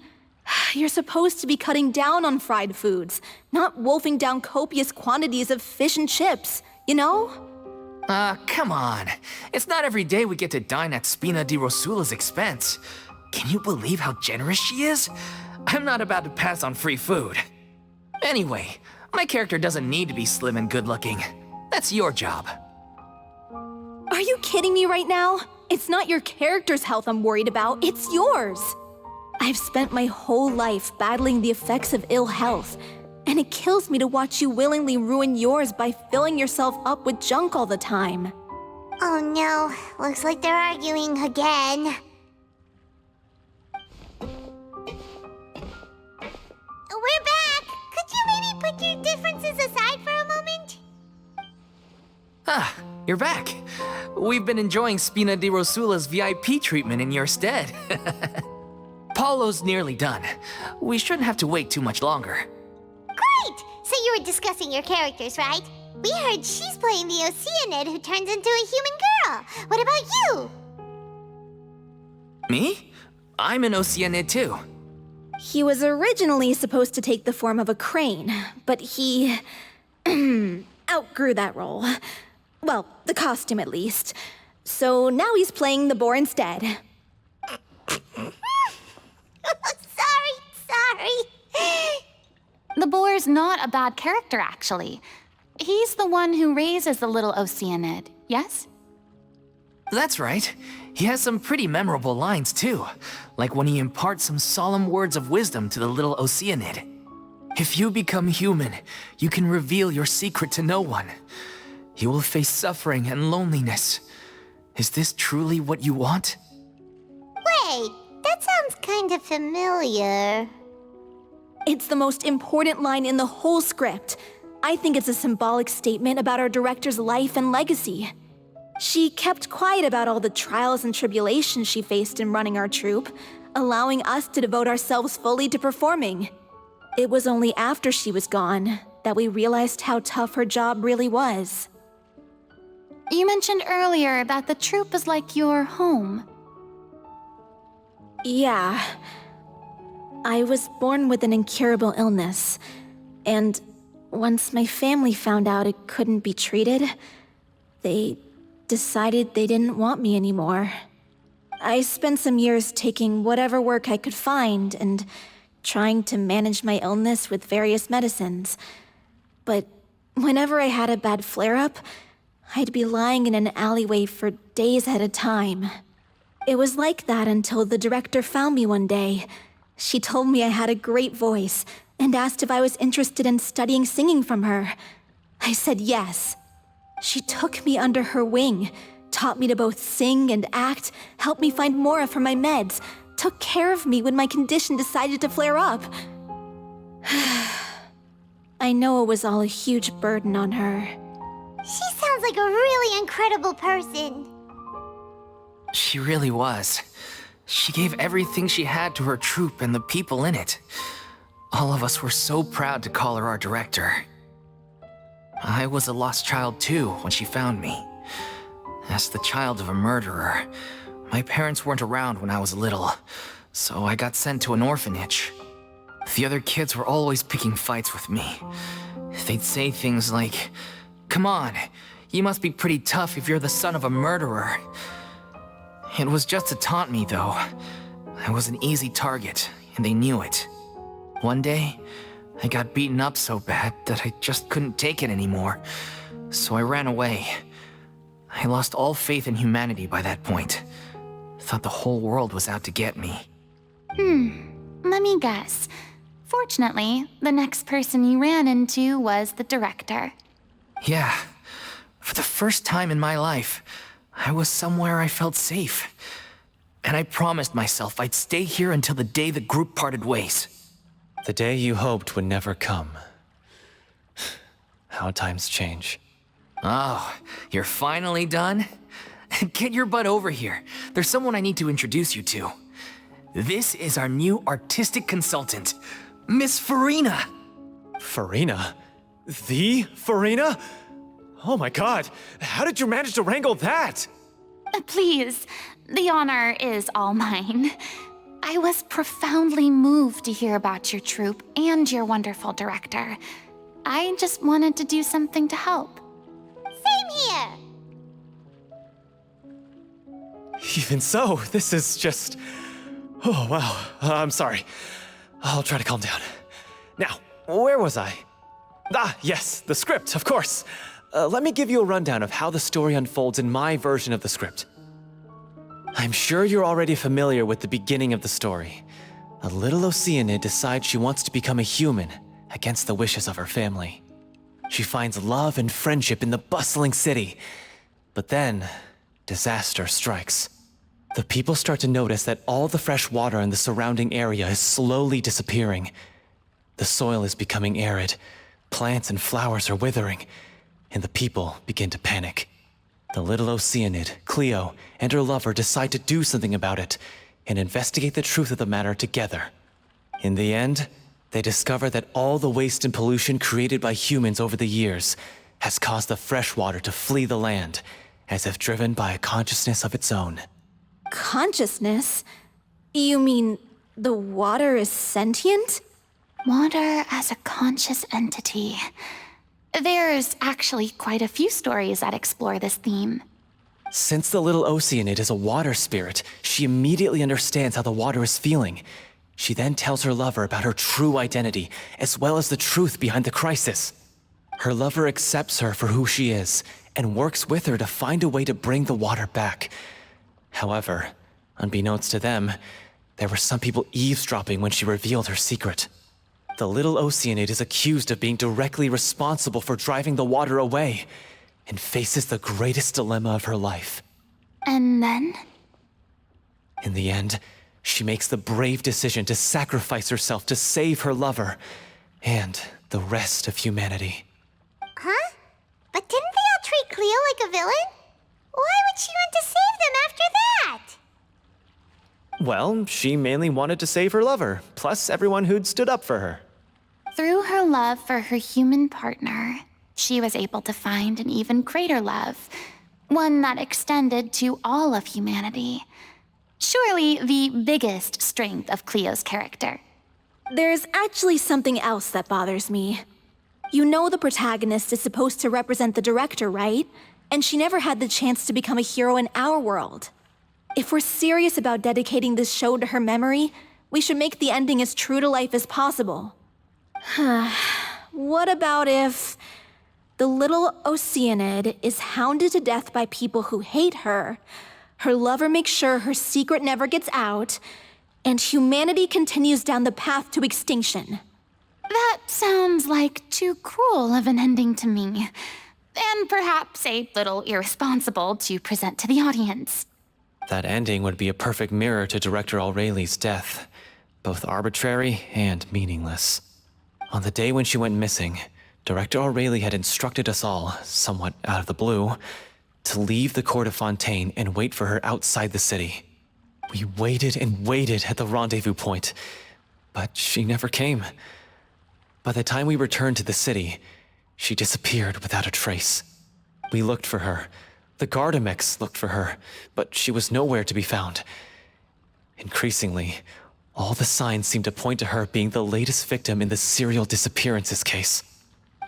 Speaker 5: You're supposed to be cutting down on fried foods, not wolfing down copious quantities of fish and chips, you know?
Speaker 3: Come on. It's not every day we get to dine at Spina di Rosula's expense. Can you believe how generous she is? I'm not about to pass on free food. Anyway, my character doesn't need to be slim and good-looking. That's your job.
Speaker 5: Are you kidding me right now? It's not your character's health I'm worried about, it's yours. I've spent my whole life battling the effects of ill health, and it kills me to watch you willingly ruin yours by filling yourself up with junk all the time.
Speaker 1: Oh no, looks like they're arguing again. We're back! Could you maybe put your differences aside for a moment?
Speaker 3: Ah, you're back. We've been enjoying Spina di Rosula's VIP treatment in your stead. Paulo's nearly done. We shouldn't have to wait too much longer.
Speaker 1: Great! So you were discussing your characters, right? We heard she's playing the Oceanid who turns into a human girl. What about you?
Speaker 3: Me? I'm an Oceanid too.
Speaker 5: He was originally supposed to take the form of a crane, but he outgrew that role. Well, the costume at least. So now he's playing the boar instead.
Speaker 1: Sorry.
Speaker 4: The boar's not a bad character, actually. He's the one who raises the little Oceanid, yes?
Speaker 3: That's right. He has some pretty memorable lines too, like when he imparts some solemn words of wisdom to the little Oceanid. If you become human, you can reveal your secret to no one. You will face suffering and loneliness. Is this truly what you want?
Speaker 1: Wait, that sounds kind of familiar.
Speaker 5: It's the most important line in the whole script. I think it's a symbolic statement about our director's life and legacy. She kept quiet about all the trials and tribulations she faced in running our troupe, allowing us to devote ourselves fully to performing. It was only after she was gone that we realized how tough her job really was.
Speaker 4: You mentioned earlier that the troupe is like your home.
Speaker 5: Yeah. I was born with an incurable illness, and once my family found out it couldn't be treated, they decided they didn't want me anymore. I spent some years taking whatever work I could find and trying to manage my illness with various medicines. But whenever I had a bad flare-up, I'd be lying in an alleyway for days at a time. It was like that until the director found me one day. She told me I had a great voice and asked if I was interested in studying singing from her. I said yes. She took me under her wing, taught me to both sing and act, helped me find Mora for my meds, took care of me when my condition decided to flare up. I know it was all a huge burden on her.
Speaker 1: She sounds like a really incredible person.
Speaker 3: She really was. She gave everything she had to her troupe and the people in it. All of us were so proud to call her our director. I was a lost child too when she found me. As the child of a murderer, my parents weren't around when I was little, so I got sent to an orphanage. The other kids were always picking fights with me. They'd say things like, "Come on, you must be pretty tough if you're the son of a murderer." It was just to taunt me, though. I was an easy target, and they knew it. One day, I got beaten up so bad that I just couldn't take it anymore, so I ran away. I lost all faith in humanity by that point. Thought the whole world was out to get me.
Speaker 4: Let me guess. Fortunately, the next person you ran into was the director.
Speaker 3: Yeah, for the first time in my life, I was somewhere I felt safe. And I promised myself I'd stay here until the day the group parted ways.
Speaker 7: The day you hoped would never come. How times change.
Speaker 3: Oh, you're finally done? Get your butt over here. There's someone I need to introduce you to. This is our new artistic consultant, Miss Furina.
Speaker 7: Furina? The Furina? Oh my god, how did you manage to wrangle that?
Speaker 4: Please, the honor is all mine. I was profoundly moved to hear about your troupe and your wonderful director. I just wanted to do something to help.
Speaker 1: Same here.
Speaker 7: Even so, this is just... Oh, wow. I'm sorry. I'll try to calm down. Now, where was I? Ah, yes, the script, of course. Let me give you a rundown of how the story unfolds in my version of the script. I'm sure you're already familiar with the beginning of the story. A little Oceanid decides she wants to become a human against the wishes of her family. She finds love and friendship in the bustling city. But then, disaster strikes. The people start to notice that all the fresh water in the surrounding area is slowly disappearing. The soil is becoming arid, plants and flowers are withering, and the people begin to panic. The little Oceanid, Cleo, and her lover decide to do something about it and investigate the truth of the matter together. In the end, they discover that all the waste and pollution created by humans over the years has caused the fresh water to flee the land, as if driven by a consciousness of its own.
Speaker 5: Consciousness? You mean the water is sentient?
Speaker 4: Water as a conscious entity. There's actually quite a few stories that explore this theme.
Speaker 7: Since the little Oceanid is a water spirit, she immediately understands how the water is feeling. She then tells her lover about her true identity, as well as the truth behind the crisis. Her lover accepts her for who she is, and works with her to find a way to bring the water back. However, unbeknownst to them, there were some people eavesdropping when she revealed her secret. The little Oceanid is accused of being directly responsible for driving the water away, and faces the greatest dilemma of her life.
Speaker 4: And then?
Speaker 7: In the end, she makes the brave decision to sacrifice herself to save her lover, and the rest of humanity.
Speaker 1: Huh? But didn't they all treat Cleo like a villain? Why would she want to save them after that?
Speaker 7: Well, she mainly wanted to save her lover, plus everyone who'd stood up for her.
Speaker 4: Through her love for her human partner, she was able to find an even greater love, one that extended to all of humanity. Surely the biggest strength of Cleo's character.
Speaker 5: There's actually something else that bothers me. You know the protagonist is supposed to represent the director, right? And she never had the chance to become a hero in our world. If we're serious about dedicating this show to her memory, we should make the ending as true to life as possible. What about if the little Oceanid is hounded to death by people who hate her, her lover makes sure her secret never gets out, and humanity continues down the path to extinction?
Speaker 4: That sounds like too cruel of an ending to me, and perhaps a little irresponsible to present to the audience.
Speaker 7: That ending would be a perfect mirror to Director Aurelie's death, both arbitrary and meaningless. On the day when she went missing, Director Aurelie had instructed us all, somewhat out of the blue, to leave the court of Fontaine and wait for her outside the city. We waited and waited at the rendezvous point, but she never came. By the time we returned to the city, she disappeared without a trace. We looked for her. The Gardamex looked for her, but she was nowhere to be found. Increasingly, all the signs seemed to point to her being the latest victim in the serial disappearances case.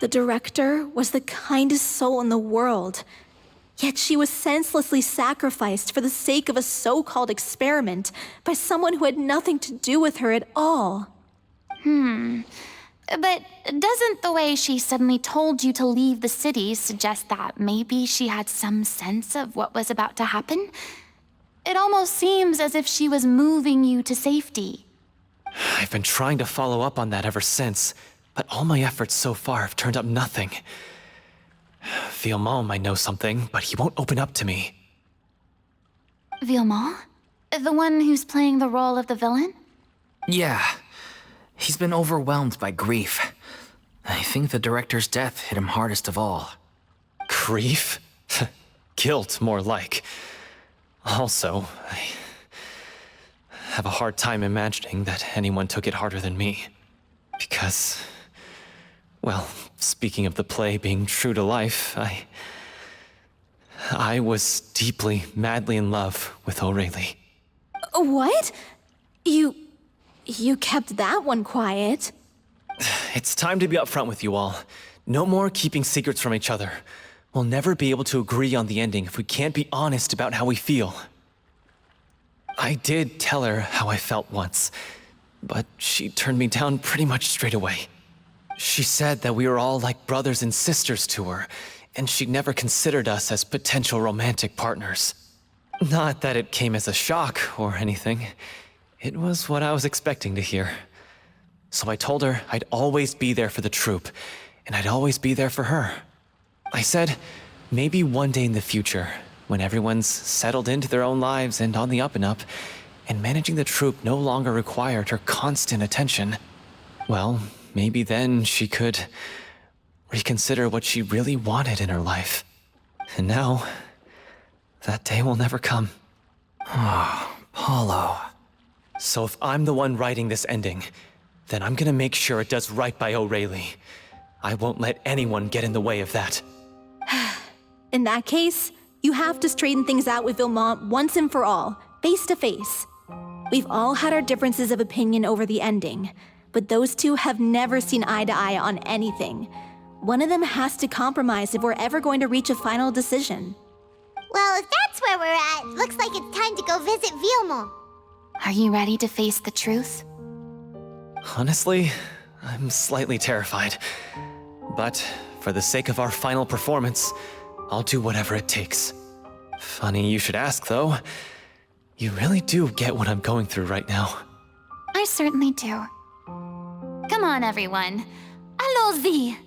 Speaker 5: The director was the kindest soul in the world, yet she was senselessly sacrificed for the sake of a so-called experiment by someone who had nothing to do with her at all.
Speaker 4: But doesn't the way she suddenly told you to leave the city suggest that maybe she had some sense of what was about to happen? It almost seems as if she was moving you to safety.
Speaker 7: I've been trying to follow up on that ever since, but all my efforts so far have turned up nothing. Villemont might know something, but he won't open up to me.
Speaker 4: Villemont? The one who's playing the role of the villain?
Speaker 3: Yeah. He's been overwhelmed by grief. I think the director's death hit him hardest of all.
Speaker 7: Grief? Guilt, more like. Also, I have a hard time imagining that anyone took it harder than me. Because, well, speaking of the play being true to life, I was deeply, madly in love with Aurelie.
Speaker 5: What? You kept that one quiet.
Speaker 7: It's time to be upfront with you all. No more keeping secrets from each other. We'll never be able to agree on the ending if we can't be honest about how we feel. I did tell her how I felt once, but she turned me down pretty much straight away. She said that we were all like brothers and sisters to her, and she'd never considered us as potential romantic partners. Not that it came as a shock or anything. It was what I was expecting to hear. So I told her I'd always be there for the troupe, and I'd always be there for her. I said, maybe one day in the future, when everyone's settled into their own lives and on the up and up, and managing the troupe no longer required her constant attention, well, maybe then she could reconsider what she really wanted in her life. And now, that day will never come.
Speaker 3: Oh, Paulo.
Speaker 7: So if I'm the one writing this ending, then I'm gonna make sure it does right by O'Reilly. I won't let anyone get in the way of that.
Speaker 5: In that case, you have to straighten things out with Vilmont once and for all, face to face. We've all had our differences of opinion over the ending, but those two have never seen eye to eye on anything. One of them has to compromise if we're ever going to reach a final decision.
Speaker 1: Well, if that's where we're at, looks like it's time to go visit Vilmont.
Speaker 4: Are you ready to face the truth?
Speaker 7: Honestly, I'm slightly terrified. But for the sake of our final performance, I'll do whatever it takes. Funny you should ask, though. You really do get what I'm going through right now.
Speaker 4: I certainly do. Come on, everyone. Allons-y!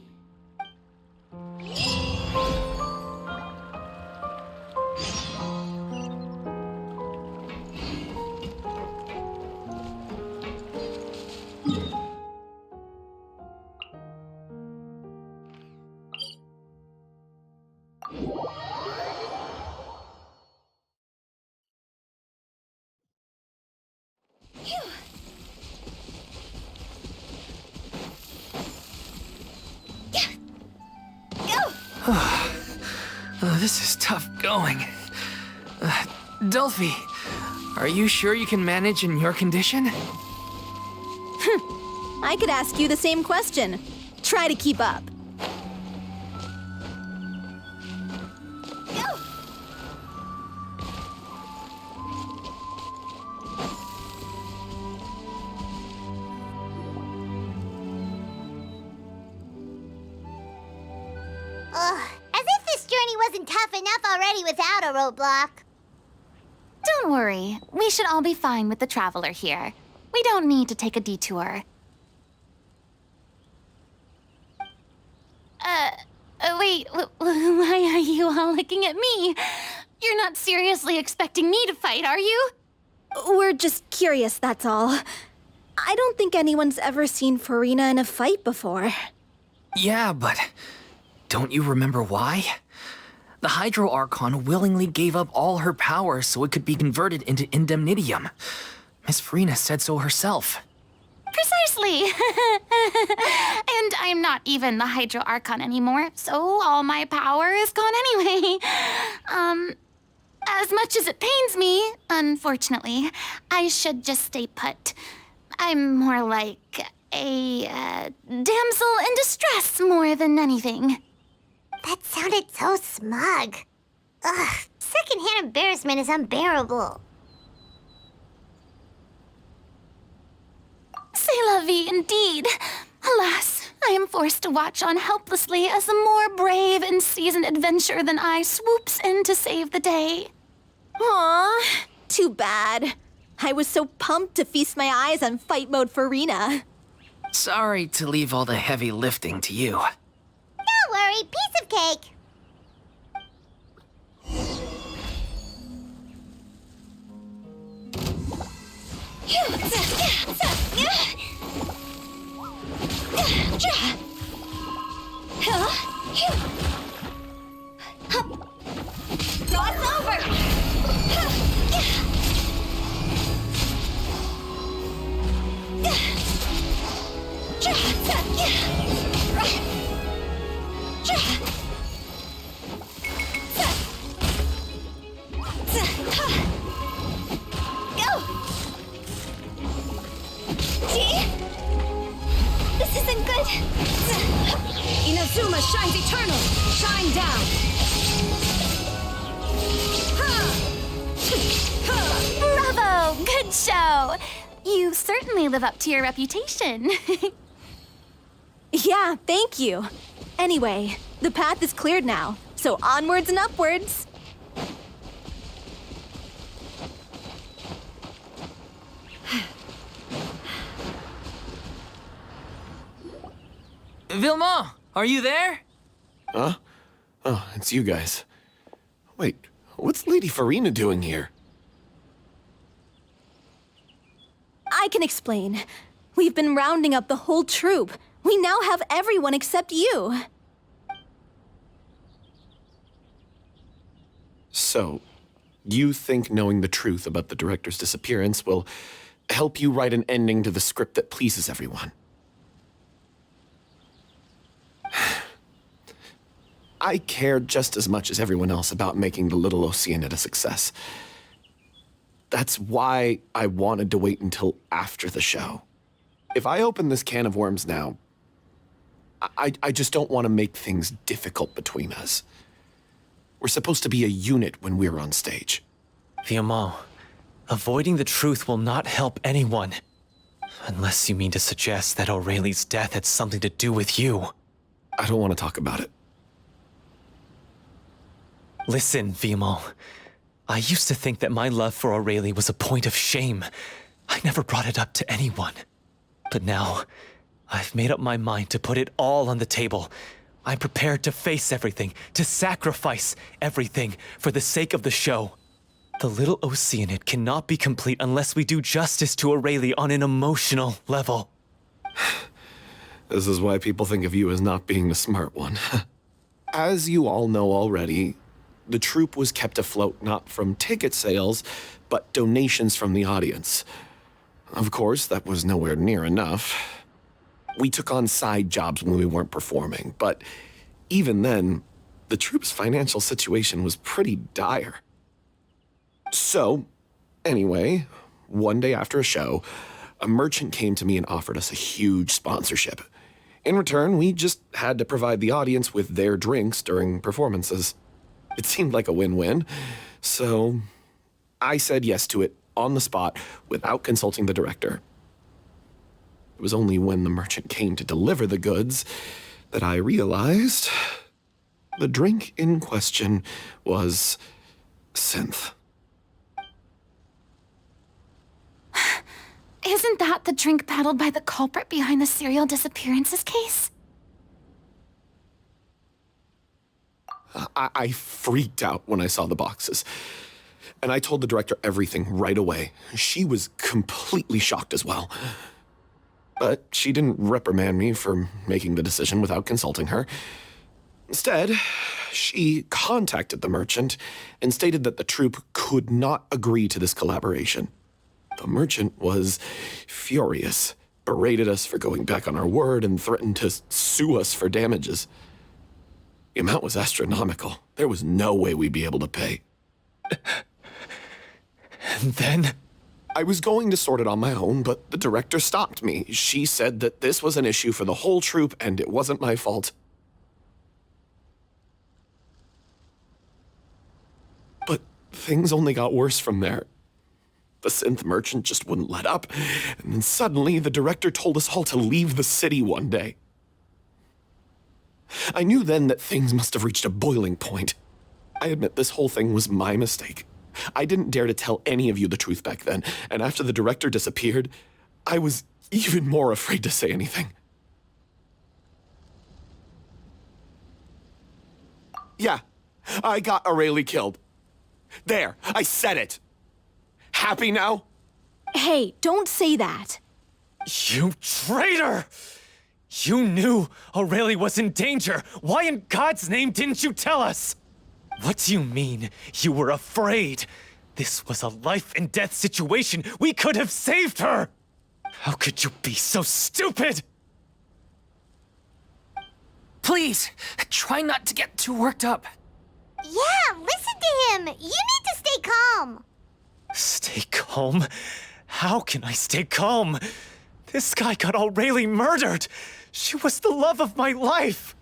Speaker 3: This is tough going. Delphi, are you sure you can manage in your condition?
Speaker 5: I could ask you the same question. Try to keep up.
Speaker 1: Ugh, as if this journey wasn't tough enough already without a roadblock.
Speaker 4: Don't worry. We should all be fine with the Traveler here. We don't need to take a detour. Wait, why are you all looking at me? You're not seriously expecting me to fight, are you?
Speaker 5: We're just curious, that's all. I don't think anyone's ever seen Furina in a fight before.
Speaker 3: Yeah, but don't you remember why? The Hydro Archon willingly gave up all her power so it could be converted into indemnitium. Miss Furina said so herself.
Speaker 4: Precisely! And I'm not even the Hydro Archon anymore, so all my power is gone anyway. As much as it pains me, unfortunately, I should just stay put. I'm more like a damsel in distress more than anything.
Speaker 1: That sounded so smug. Ugh, secondhand embarrassment is unbearable.
Speaker 4: C'est la vie, indeed. Alas, I am forced to watch on helplessly as a more brave and seasoned adventurer than I swoops in to save the day.
Speaker 5: Aw, too bad. I was so pumped to feast my eyes on fight mode Furina.
Speaker 3: Sorry to leave all the heavy lifting to you.
Speaker 1: Don't worry, piece of cake.
Speaker 4: Cross over!
Speaker 1: This isn't good.
Speaker 9: Inazuma shines eternal. Shine down.
Speaker 4: Bravo! Good show! You certainly live up to your reputation.
Speaker 5: Yeah, thank you. Anyway, the path is cleared now, so onwards and upwards.
Speaker 3: Vilma, are you there?
Speaker 10: Huh? Oh, it's you guys. Wait, what's Lady Furina doing here?
Speaker 5: I can explain. We've been rounding up the whole troop. We now have everyone except you.
Speaker 10: So, you think knowing the truth about the director's disappearance will help you write an ending to the script that pleases everyone? I care just as much as everyone else about making the little Oceanid a success. That's why I wanted to wait until after the show. If I open this can of worms now, I just don't want to make things difficult between us. We're supposed to be a unit when we're on stage.
Speaker 7: Vilma, avoiding the truth will not help anyone. Unless you mean to suggest that Aurelie's death had something to do with you.
Speaker 10: I don't want to talk about it.
Speaker 7: Listen, Vilma. I used to think that my love for Aurelie was a point of shame. I never brought it up to anyone. But now, I've made up my mind to put it all on the table. I'm prepared to face everything, to sacrifice everything for the sake of the show. The little Oceanid cannot be complete unless we do justice to Aurelie on an emotional level.
Speaker 10: This is why people think of you as not being the smart one. As you all know already, the troupe was kept afloat not from ticket sales, but donations from the audience. Of course, that was nowhere near enough. We took on side jobs when we weren't performing, but even then, the troupe's financial situation was pretty dire. So, anyway, one day after a show, a merchant came to me and offered us a huge sponsorship. In return, we just had to provide the audience with their drinks during performances. It seemed like a win-win, so I said yes to it on the spot without consulting the director. It was only when the merchant came to deliver the goods that I realized the drink in question was synth.
Speaker 4: Isn't that the drink peddled by the culprit behind the serial disappearances case?
Speaker 10: I freaked out when I saw the boxes. And I told the director everything right away. She was completely shocked as well. But she didn't reprimand me for making the decision without consulting her. Instead, she contacted the merchant and stated that the troupe could not agree to this collaboration. The merchant was furious, berated us for going back on our word, and threatened to sue us for damages. The amount was astronomical. There was no way we'd be able to pay.
Speaker 7: And then?
Speaker 10: I was going to sort it on my own, but the director stopped me. She said that this was an issue for the whole troupe and it wasn't my fault. But things only got worse from there. The synth merchant just wouldn't let up, and then suddenly the director told us all to leave the city one day. I knew then that things must have reached a boiling point. I admit this whole thing was my mistake. I didn't dare to tell any of you the truth back then, and after the director disappeared, I was even more afraid to say anything. Yeah, I got Aurelie killed. There, I said it. Happy now?
Speaker 5: Hey, don't say that.
Speaker 7: You traitor! You knew Aurelie was in danger. Why in God's name didn't you tell us? What do you mean, you were afraid? This was a life and death situation. We could have saved her! How could you be so stupid?
Speaker 3: Please, try not to get too worked up.
Speaker 1: Yeah, listen to him. You need to stay calm.
Speaker 7: Stay calm? How can I stay calm? This guy got Aurelie murdered. She was the love of my life.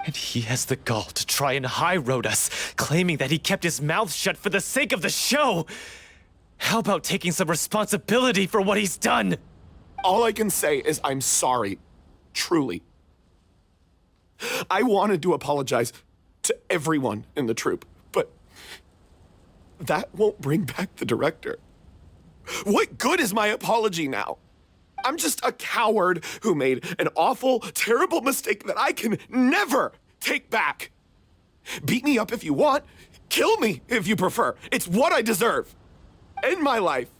Speaker 7: And he has the gall to try and high-road us, claiming that he kept his mouth shut for the sake of the show. How about taking some responsibility for what he's done?
Speaker 10: All I can say is I'm sorry. Truly. I wanted to apologize to everyone in the troupe, but that won't bring back the director. What good is my apology now? I'm just a coward who made an awful, terrible mistake that I can never take back. Beat me up if you want. Kill me if you prefer. It's what I deserve. End my life.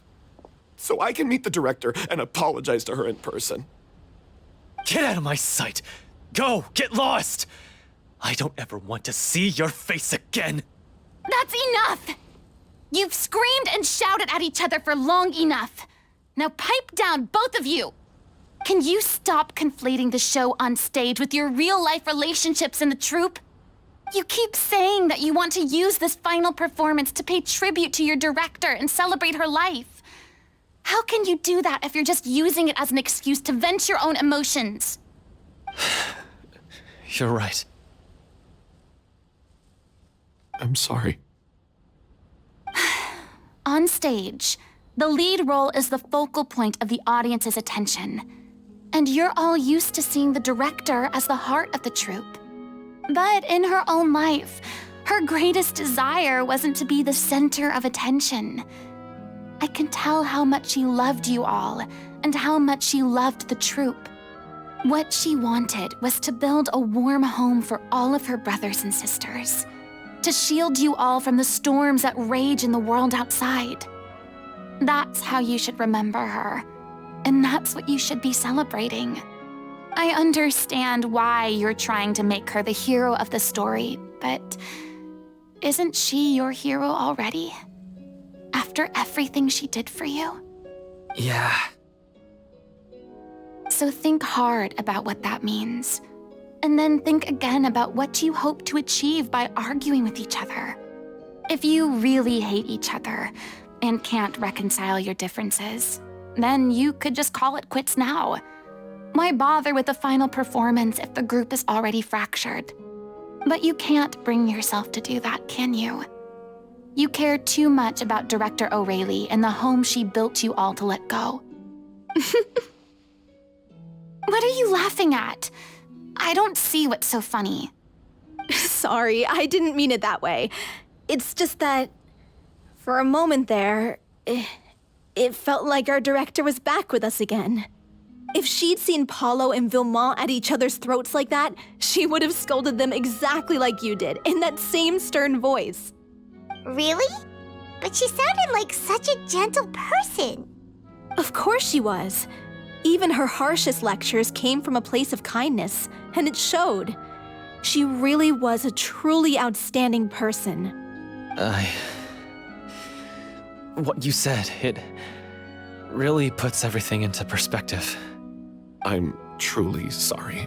Speaker 10: So I can meet the director and apologize to her in person.
Speaker 7: Get out of my sight! Go! Get lost! I don't ever want to see your face again!
Speaker 4: That's enough! You've screamed and shouted at each other for long enough. Now pipe down, both of you! Can you stop conflating the show on stage with your real-life relationships in the troupe? You keep saying that you want to use this final performance to pay tribute to your director and celebrate her life. How can you do that if you're just using it as an excuse to vent your own emotions?
Speaker 7: You're right.
Speaker 10: I'm sorry.
Speaker 4: On stage, the lead role is the focal point of the audience's attention. And you're all used to seeing the director as the heart of the troupe. But in her own life, her greatest desire wasn't to be the center of attention. I can tell how much she loved you all, and how much she loved the troupe. What she wanted was to build a warm home for all of her brothers and sisters, to shield you all from the storms that rage in the world outside. That's how you should remember her, and that's what you should be celebrating. I understand why you're trying to make her the hero of the story, but isn't she your hero already? After everything she did for you?
Speaker 3: Yeah.
Speaker 4: So think hard about what that means. And then think again about what you hope to achieve by arguing with each other. If you really hate each other and can't reconcile your differences, then you could just call it quits now. Why bother with the final performance if the group is already fractured? But you can't bring yourself to do that, can you? You care too much about Director O'Reilly and the home she built you all to let go. What are you laughing at? I don't see what's so funny.
Speaker 5: Sorry, I didn't mean it that way. It's just that, for a moment there, it felt like our director was back with us again. If she'd seen Paulo and Vilmont at each other's throats like that, she would have scolded them exactly like you did, in that same stern voice.
Speaker 1: Really? But she sounded like such a gentle person.
Speaker 5: Of course she was. Even her harshest lectures came from a place of kindness, and it showed. She really was a truly outstanding person.
Speaker 7: What you said, it really puts everything into perspective.
Speaker 10: I'm truly sorry.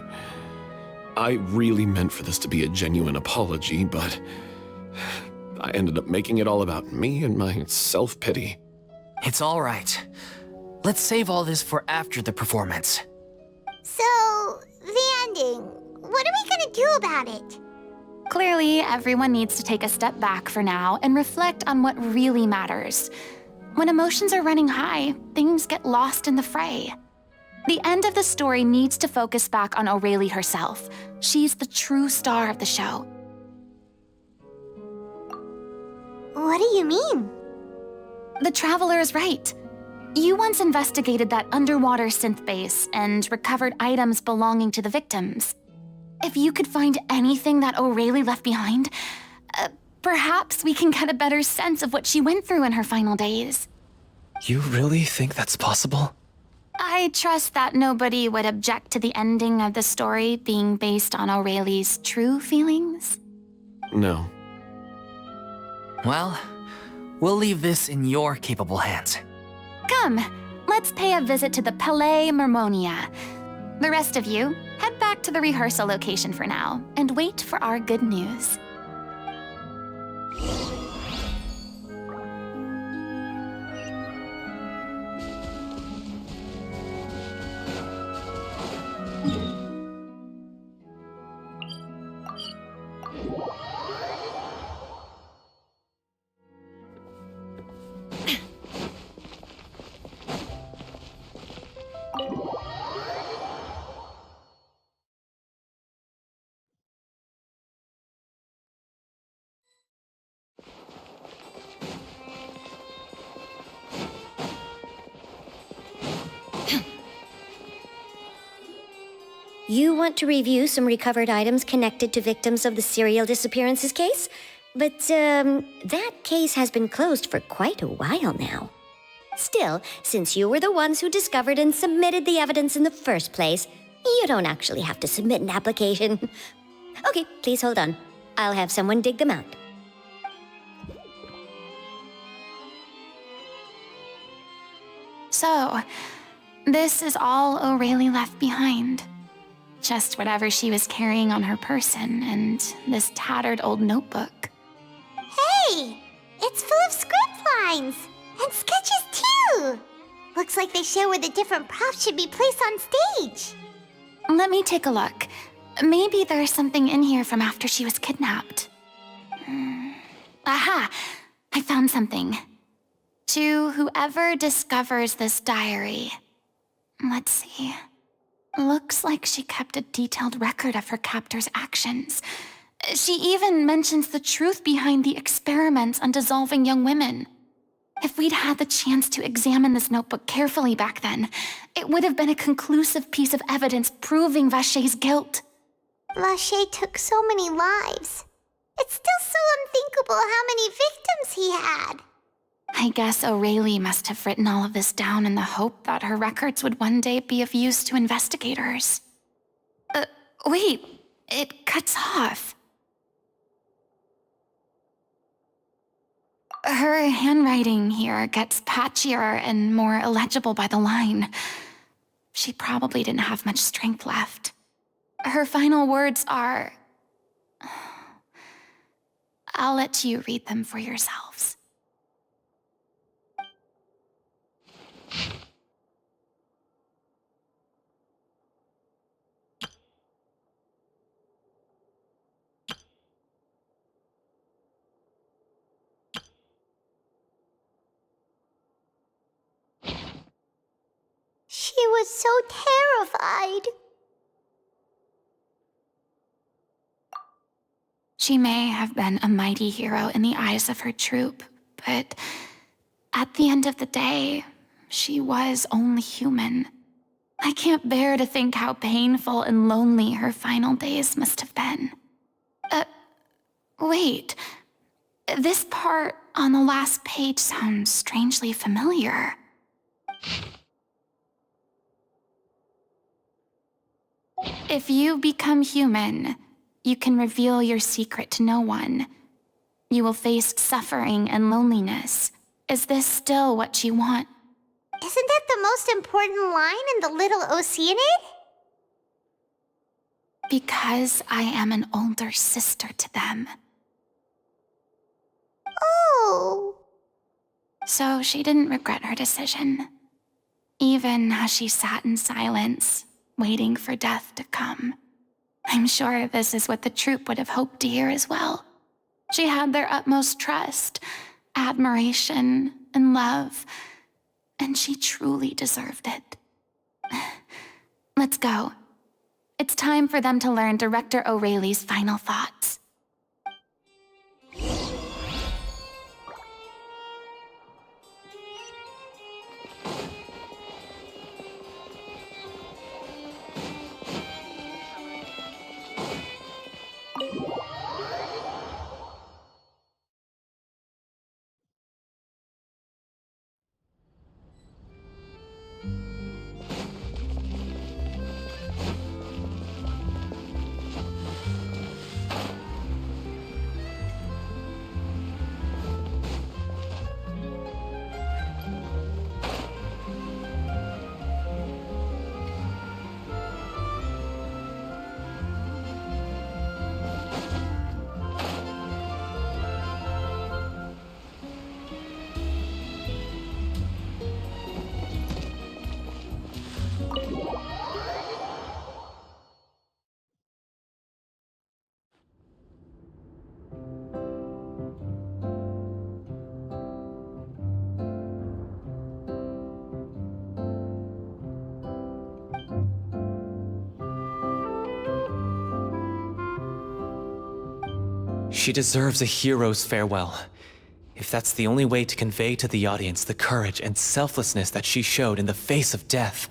Speaker 10: I really meant for this to be a genuine apology, but I ended up making it all about me and my self-pity.
Speaker 3: It's all right. Let's save all this for after the performance.
Speaker 1: So, the ending. What are we gonna do about it?
Speaker 4: Clearly, everyone needs to take a step back for now and reflect on what really matters. When emotions are running high, things get lost in the fray. The end of the story needs to focus back on O'Reilly herself. She's the true star of the show.
Speaker 1: What do you mean?
Speaker 4: The Traveler is right. You once investigated that underwater synth base and recovered items belonging to the victims. If you could find anything that O'Reilly left behind, perhaps we can get a better sense of what she went through in her final days.
Speaker 7: You really think that's possible?
Speaker 4: I trust that nobody would object to the ending of the story being based on O'Reilly's true feelings.
Speaker 10: No.
Speaker 3: Well, we'll leave this in your capable hands.
Speaker 4: Come, let's pay a visit to the Palais Mermonia. The rest of you, head back to the rehearsal location for now and wait for our good news.
Speaker 11: You want to review some recovered items connected to victims of the serial disappearances case? But, that case has been closed for quite a while now. Still, since you were the ones who discovered and submitted the evidence in the first place, you don't actually have to submit an application. Okay, please hold on. I'll have someone dig them out.
Speaker 4: So, this is all O'Reilly left behind. Just whatever she was carrying on her person and this tattered old notebook.
Speaker 1: Hey! It's full of script lines! And sketches too! Looks like they show where the different props should be placed on stage.
Speaker 4: Let me take a look. Maybe there's something in here from after she was kidnapped. Aha! I found something. To whoever discovers this diary. Let's see. Looks like she kept a detailed record of her captor's actions. She even mentions the truth behind the experiments on dissolving young women. If we'd had the chance to examine this notebook carefully back then, it would have been a conclusive piece of evidence proving Vacher's guilt.
Speaker 1: Vacher took so many lives. It's still so unthinkable how many victims he had.
Speaker 4: I guess O'Reilly must have written all of this down in the hope that her records would one day be of use to investigators. Wait, it cuts off. Her handwriting here gets patchier and more illegible by the line. She probably didn't have much strength left. Her final words are... I'll let you read them for yourselves.
Speaker 1: She was so terrified.
Speaker 4: She may have been a mighty hero in the eyes of her troop, but at the end of the day, she was only human. I can't bear to think how painful and lonely her final days must have been. Wait. This part on the last page sounds strangely familiar. If you become human, you can reveal your secret to no one. You will face suffering and loneliness. Is this still what you want?
Speaker 1: Isn't that the most important line in the Little Oceanid?
Speaker 4: Because I am an older sister to them.
Speaker 1: Oh.
Speaker 4: So she didn't regret her decision. Even as she sat in silence, waiting for death to come. I'm sure this is what the troupe would have hoped to hear as well. She had their utmost trust, admiration, and love, and she truly deserved it. Let's go. It's time for them to learn Director O'Reilly's final thoughts.
Speaker 7: She deserves a hero's farewell. If that's the only way to convey to the audience the courage and selflessness that she showed in the face of death,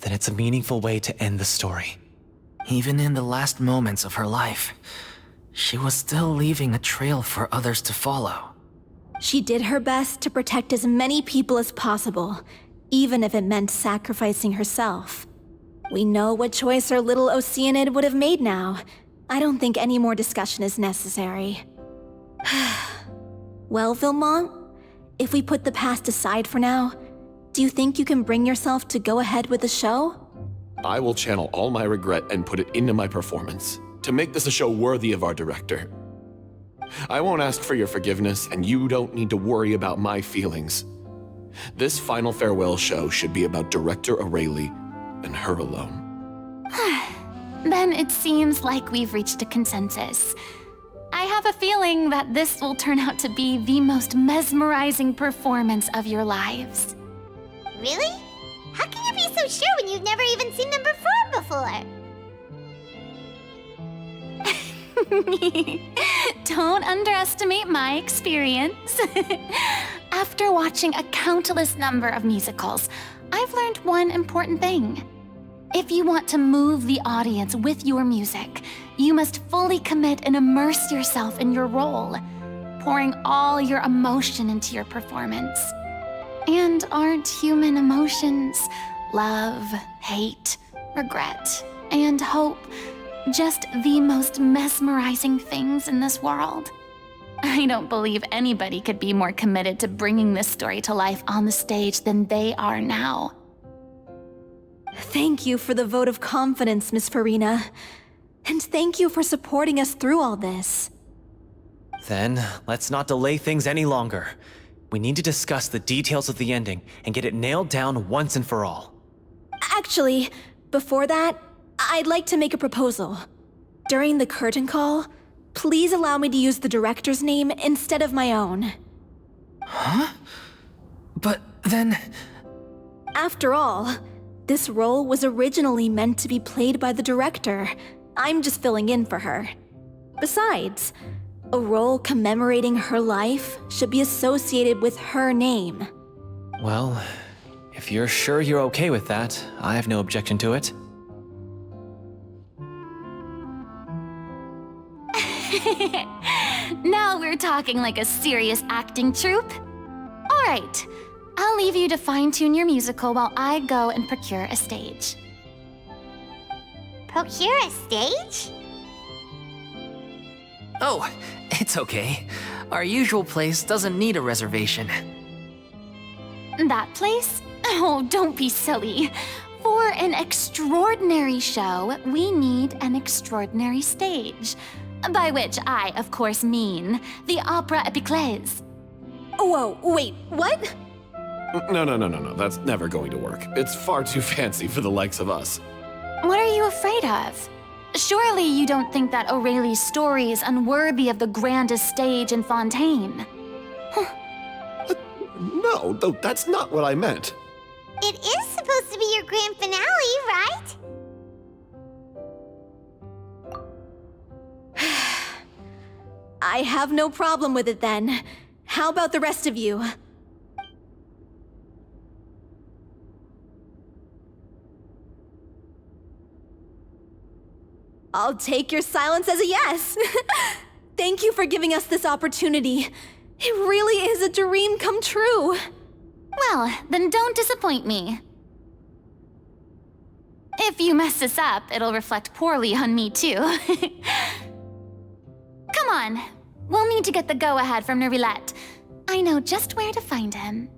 Speaker 7: then it's a meaningful way to end the story.
Speaker 3: Even in the last moments of her life, she was still leaving a trail for others to follow.
Speaker 5: She did her best to protect as many people as possible, even if it meant sacrificing herself. We know what choice our little Oceanid would have made now. I don't think any more discussion is necessary. Well, Vilmont, if we put the past aside for now, do you think you can bring yourself to go ahead with the show?
Speaker 10: I will channel all my regret and put it into my performance, to make this a show worthy of our director. I won't ask for your forgiveness, and you don't need to worry about my feelings. This final farewell show should be about Director Aurelie and her alone.
Speaker 4: Then it seems like we've reached a consensus. I have a feeling that this will turn out to be the most mesmerizing performance of your lives.
Speaker 1: Really? How can you be so sure when you've never even seen them perform before?
Speaker 4: Don't underestimate my experience. After watching a countless number of musicals, I've learned one important thing. If you want to move the audience with your music, you must fully commit and immerse yourself in your role, pouring all your emotion into your performance. And aren't human emotions, love, hate, regret, and hope, just the most mesmerizing things in this world? I don't believe anybody could be more committed to bringing this story to life on the stage than they are now.
Speaker 5: Thank you for the vote of confidence, Miss Furina. And thank you for supporting us through all this.
Speaker 7: Then, let's not delay things any longer. We need to discuss the details of the ending and get it nailed down once and for all.
Speaker 5: Actually, before that, I'd like to make a proposal. During the curtain call, please allow me to use the director's name instead of my own.
Speaker 3: Huh? But then...
Speaker 5: After all, this role was originally meant to be played by the director. I'm just filling in for her. Besides, a role commemorating her life should be associated with her name.
Speaker 7: Well, if you're sure you're okay with that, I have no objection to it.
Speaker 4: Now we're talking like a serious acting troupe. All right, I'll leave you to fine-tune your musical while I go and procure a stage.
Speaker 1: Procure a stage?
Speaker 3: Oh, it's okay. Our usual place doesn't need a reservation.
Speaker 4: That place? Oh, don't be silly. For an extraordinary show, we need an extraordinary stage. By which I, of course, mean the Opera Epiclese.
Speaker 5: Whoa, wait, what?
Speaker 10: No. That's never going to work. It's far too fancy for the likes of us.
Speaker 4: What are you afraid of? Surely you don't think that Aurelie's story is unworthy of the grandest stage in Fontaine.
Speaker 10: No, though that's not what I meant.
Speaker 1: It is supposed to be your grand finale, right?
Speaker 5: I have no problem with it then. How about the rest of you? I'll take your silence as a yes. Thank you for giving us this opportunity. It really is a dream come true.
Speaker 4: Well, then don't disappoint me. If you mess this up, it'll reflect poorly on me too. Come on, we'll need to get the go-ahead from Nerilette. I know just where to find him.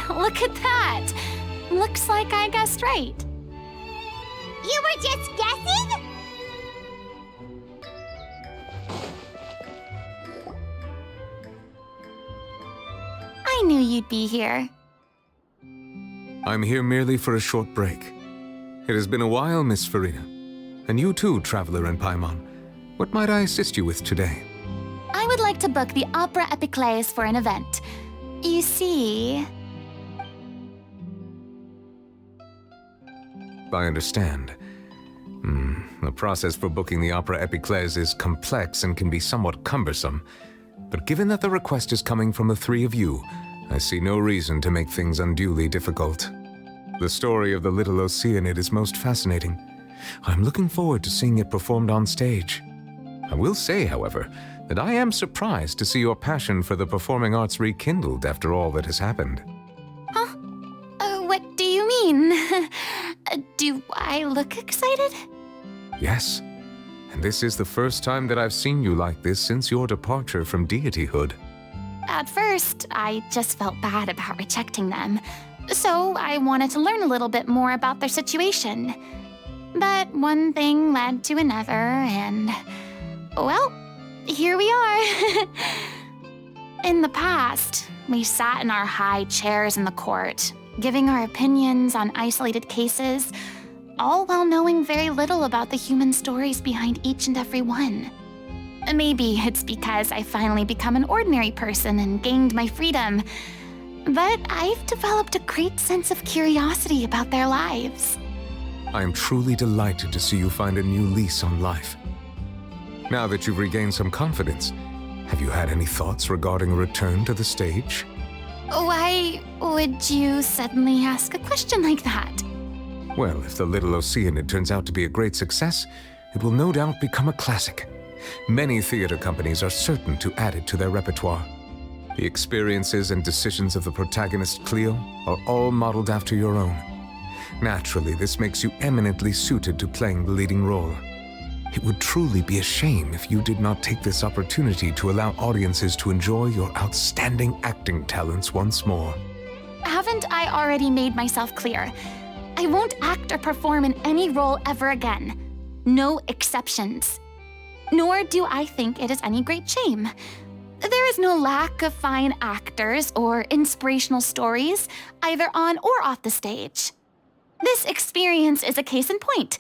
Speaker 4: Look at that! Looks like I guessed right.
Speaker 1: You were just guessing?
Speaker 4: I knew you'd be here.
Speaker 12: I'm here merely for a short break. It has been a while, Miss Furina. And you too, Traveler and Paimon. What might I assist you with today?
Speaker 4: I would like to book the Opera Epiclese for an event. You see...
Speaker 12: I understand. The process for booking the Opera Epiclese is complex and can be somewhat cumbersome. But given that the request is coming from the three of you, I see no reason to make things unduly difficult. The story of the little Oceanid is most fascinating. I'm looking forward to seeing it performed on stage. I will say, however, that I am surprised to see your passion for the performing arts rekindled after all that has happened.
Speaker 4: Huh? What do you mean? Do I look excited?
Speaker 12: Yes. And this is the first time that I've seen you like this since your departure from deityhood.
Speaker 4: At first, I just felt bad about rejecting them. So I wanted to learn a little bit more about their situation. But one thing led to another, and... well, here we are. In the past, we sat in our high chairs in the court, giving our opinions on isolated cases, all while knowing very little about the human stories behind each and every one. Maybe it's because I finally become an ordinary person and gained my freedom, but I've developed a great sense of curiosity about their lives.
Speaker 12: I am truly delighted to see you find a new lease on life. Now that you've regained some confidence, have you had any thoughts regarding a return to the stage?
Speaker 4: Why would you suddenly ask a question like that?
Speaker 12: Well, if the Little Oceanid turns out to be a great success, it will no doubt become a classic. Many theater companies are certain to add it to their repertoire. The experiences and decisions of the protagonist, Cleo, are all modeled after your own. Naturally, this makes you eminently suited to playing the leading role. It would truly be a shame if you did not take this opportunity to allow audiences to enjoy your outstanding acting talents once more.
Speaker 4: Haven't I already made myself clear? I won't act or perform in any role ever again. No exceptions. Nor do I think it is any great shame. There is no lack of fine actors or inspirational stories, either on or off the stage. This experience is a case in point.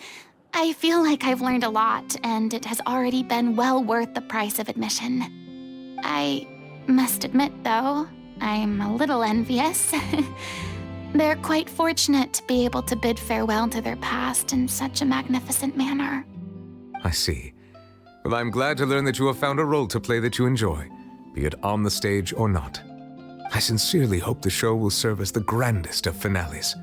Speaker 4: I feel like I've learned a lot, and it has already been well worth the price of admission. I must admit, though, I'm a little envious. They're quite fortunate to be able to bid farewell to their past in such a magnificent manner.
Speaker 12: I see. Well, I'm glad to learn that you have found a role to play that you enjoy, be it on the stage or not. I sincerely hope the show will serve as the grandest of finales.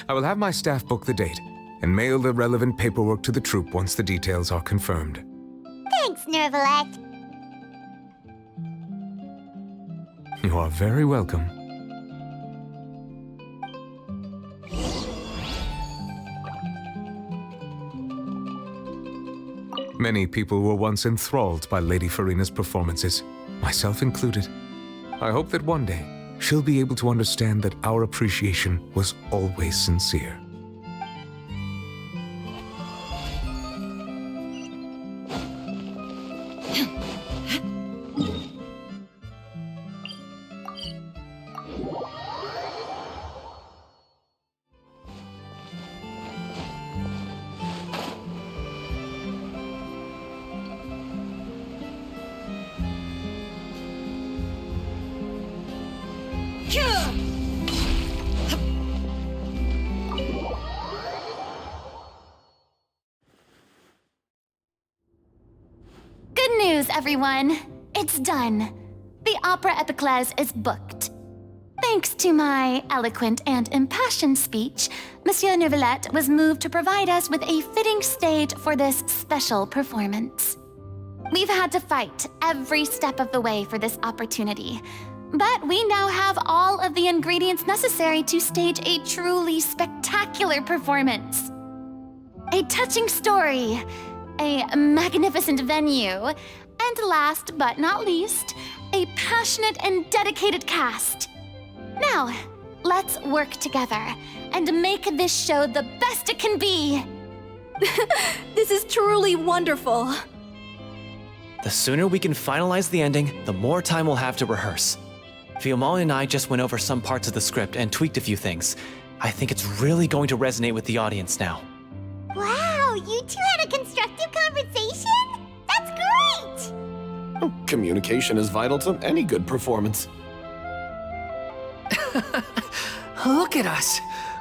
Speaker 12: I will have my staff book the date and mail the relevant paperwork to the troupe once the details are confirmed.
Speaker 1: Thanks, Nervalette.
Speaker 12: You are very welcome. Many people were once enthralled by Lady Furina's performances, myself included. I hope that one day she'll be able to understand that our appreciation was always sincere.
Speaker 4: Good news, everyone. It's done. The Opera Epiclese is booked. Thanks to my eloquent and impassioned speech, Monsieur Nervalette was moved to provide us with a fitting stage for this special performance. We've had to fight every step of the way for this opportunity, but we now have all of the ingredients necessary to stage a truly spectacular performance. A touching story, a magnificent venue, and last but not least, a passionate and dedicated cast. Now, let's work together and make this show the best it can be.
Speaker 5: This is truly wonderful.
Speaker 7: The sooner we can finalize the ending, the more time we'll have to rehearse. Fiamma and I just went over some parts of the script and tweaked a few things. I think it's really going to resonate with the audience now.
Speaker 1: Wow, you two had a constructive conversation? That's great!
Speaker 10: Oh, communication is vital to any good performance.
Speaker 3: Look at us.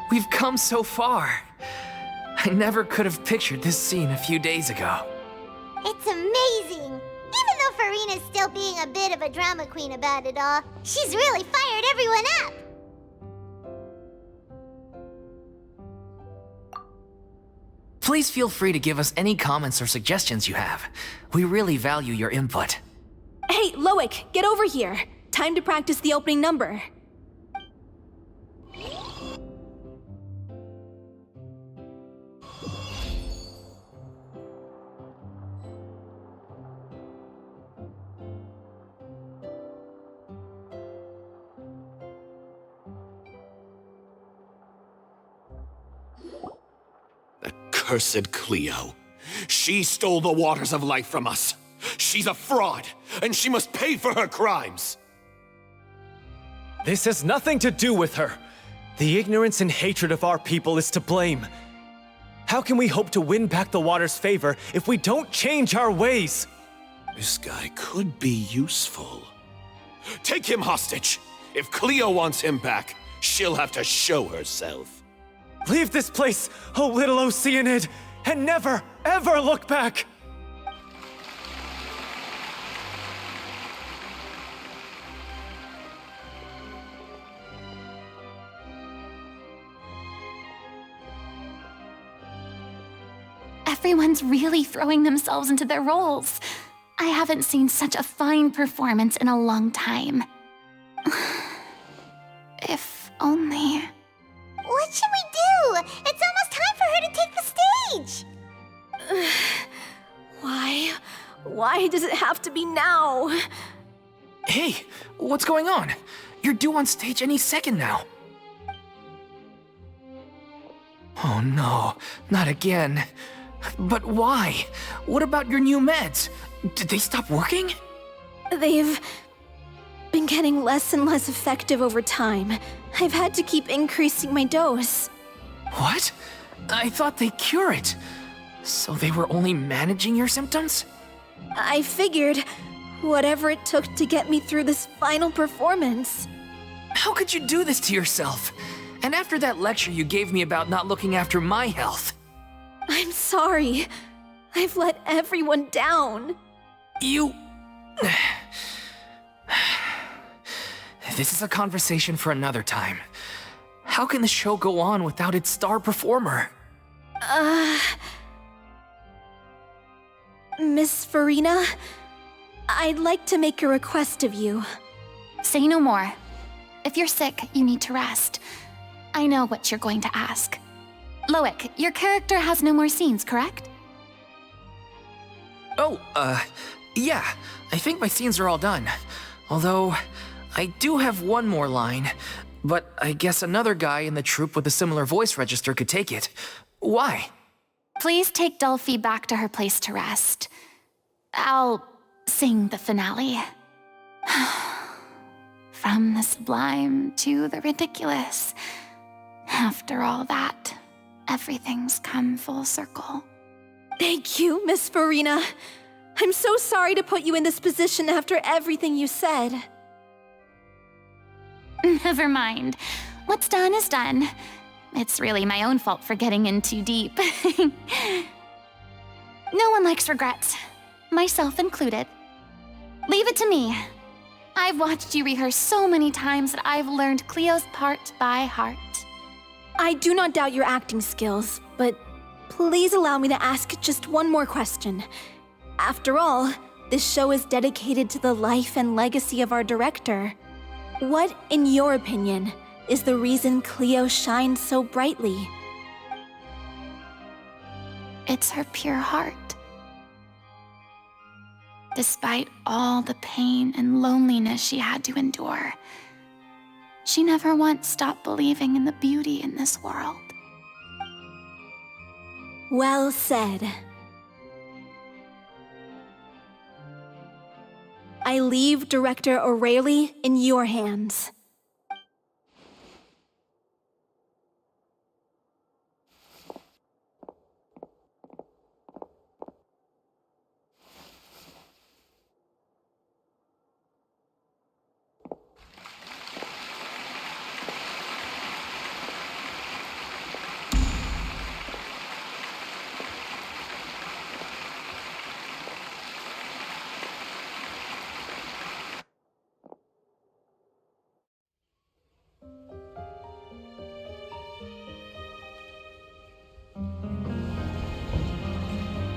Speaker 3: We've come so far. I never could have pictured this scene a few days ago.
Speaker 1: It's amazing! Even though Furina's still being a bit of a drama queen about it all, she's really fired everyone up!
Speaker 3: Please feel free to give us any comments or suggestions you have. We really value your input.
Speaker 5: Hey, Loic, get over here. Time to practice the opening number.
Speaker 10: Cursed Cleo. She stole the waters of life from us. She's a fraud, and she must pay for her crimes.
Speaker 7: This has nothing to do with her. The ignorance and hatred of our people is to blame. How can we hope to win back the water's favor if we don't change our ways?
Speaker 10: This guy could be useful. Take him hostage. If Cleo wants him back, she'll have to show herself.
Speaker 7: Leave this place, oh little Oceanid, and never, ever look back!
Speaker 4: Everyone's really throwing themselves into their roles. I haven't seen such a fine performance in a long time. If only...
Speaker 1: What should we do? It's almost time for her to take the stage!
Speaker 5: Why? Why does it have to be now?
Speaker 3: Hey, what's going on? You're due on stage any second now. Oh no, not again. But why? What about your new meds? Did they stop working?
Speaker 5: They've been getting less and less effective over time. I've had to keep increasing my dose.
Speaker 3: What? I thought they cure it. So they were only managing your symptoms?
Speaker 5: I figured whatever it took to get me through this final performance.
Speaker 3: How could you do this to yourself? And after that lecture you gave me about not looking after my health.
Speaker 5: I'm sorry. I've let everyone down.
Speaker 3: You... This is a conversation for another time. How can the show go on without its star performer?
Speaker 5: Miss Furina, I'd like to make a request of you.
Speaker 4: Say no more. If you're sick, you need to rest. I know what you're going to ask. Loic, your character has no more scenes, correct?
Speaker 3: Oh, yeah. I think my scenes are all done. Although, I do have one more line, but I guess another guy in the troupe with a similar voice register could take it. Why?
Speaker 4: Please take Delphi back to her place to rest. I'll sing the finale. From the sublime to the ridiculous. After all that, everything's come full circle.
Speaker 5: Thank you, Miss Furina. I'm so sorry to put you in this position after everything you said.
Speaker 4: Never mind. What's done is done. It's really my own fault for getting in too deep. No one likes regrets, myself included. Leave it to me. I've watched you rehearse so many times that I've learned Cleo's part by heart.
Speaker 5: I do not doubt your acting skills, but please allow me to ask just one more question. After all, this show is dedicated to the life and legacy of our director. What, in your opinion, is the reason Cleo shines so brightly?
Speaker 4: It's her pure heart. Despite all the pain and loneliness she had to endure, she never once stopped believing in the beauty in this world.
Speaker 5: Well said. I leave Director O'Reilly in your hands.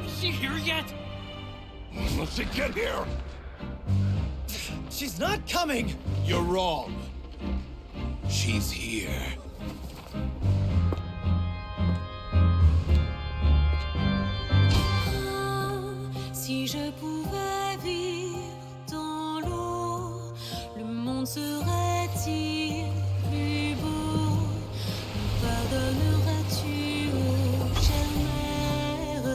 Speaker 6: Is she here yet?
Speaker 13: Let's get here!
Speaker 7: She's not coming!
Speaker 13: You're wrong. She's here.
Speaker 14: Si je pouvais vivre dans l'eau, le monde serait-il plus beau? Me pardonneras-tu, ô chère mère?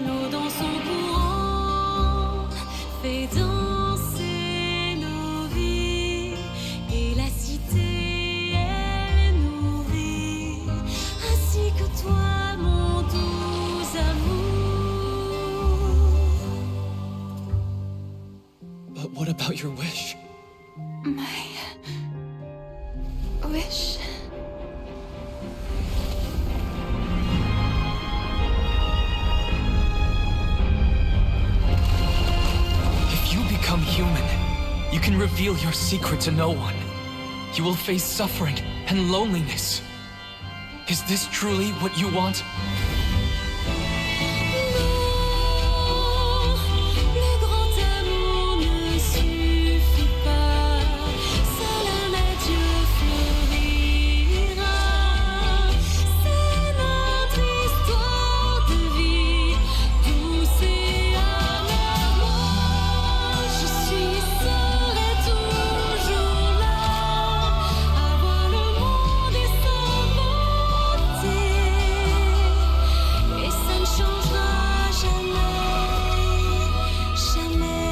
Speaker 14: L'eau dans son courant fait danser nos vies, et la cité elle est nourrie, ainsi que toi, mon doux amour.
Speaker 7: But what about your wish?
Speaker 2: My wish.
Speaker 6: If you become human, you can reveal your secret to no one. You will face suffering and loneliness. Is this truly what you want?
Speaker 14: Le grand amour ne suffit pas, seul un adieu fleurira. C'est notre histoire de vie, douce et amère. Moi, je serai toujours là, à voir le monde et sa beauté, et ça ne changera jamais, jamais.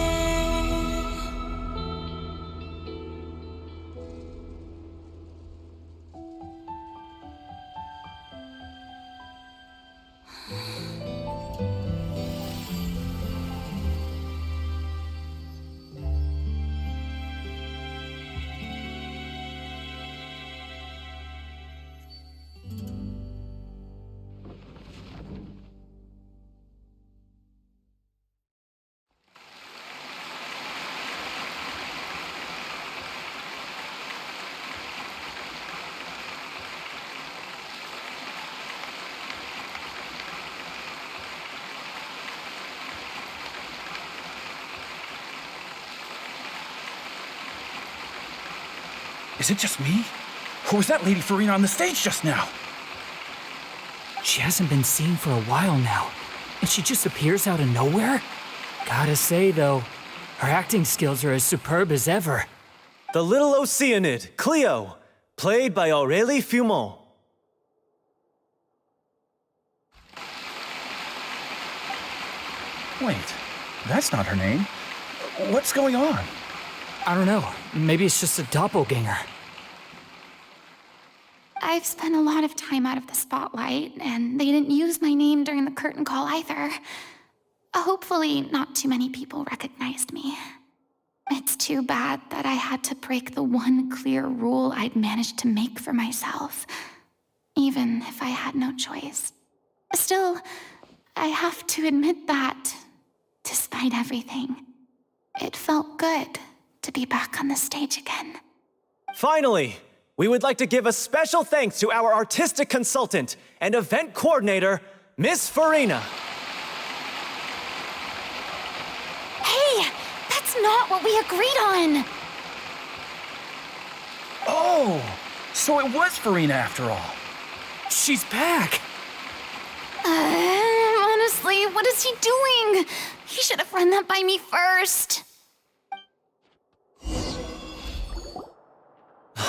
Speaker 6: Is it just me? Or was that Lady Furina on the stage just now? She hasn't been seen for a while now, and she just appears out of nowhere? Gotta say, though, her acting skills are as superb as ever.
Speaker 7: The little Oceanid, Cleo, played by Aurélie Fumont.
Speaker 6: Wait, that's not her name. What's going on? I don't know. Maybe it's just a doppelganger.
Speaker 4: I've spent a lot of time out of the spotlight, and they didn't use my name during the curtain call either. Hopefully, not too many people recognized me. It's too bad that I had to break the one clear rule I'd managed to make for myself, even if I had no choice. Still, I have to admit that, despite everything, it felt good to be back on the stage again.
Speaker 7: Finally, we would like to give a special thanks to our artistic consultant and event coordinator, Miss Furina.
Speaker 4: Hey, that's not what we agreed on!
Speaker 6: Oh, so it was Furina after all. She's back!
Speaker 4: Honestly, what is he doing? He should have run that by me first.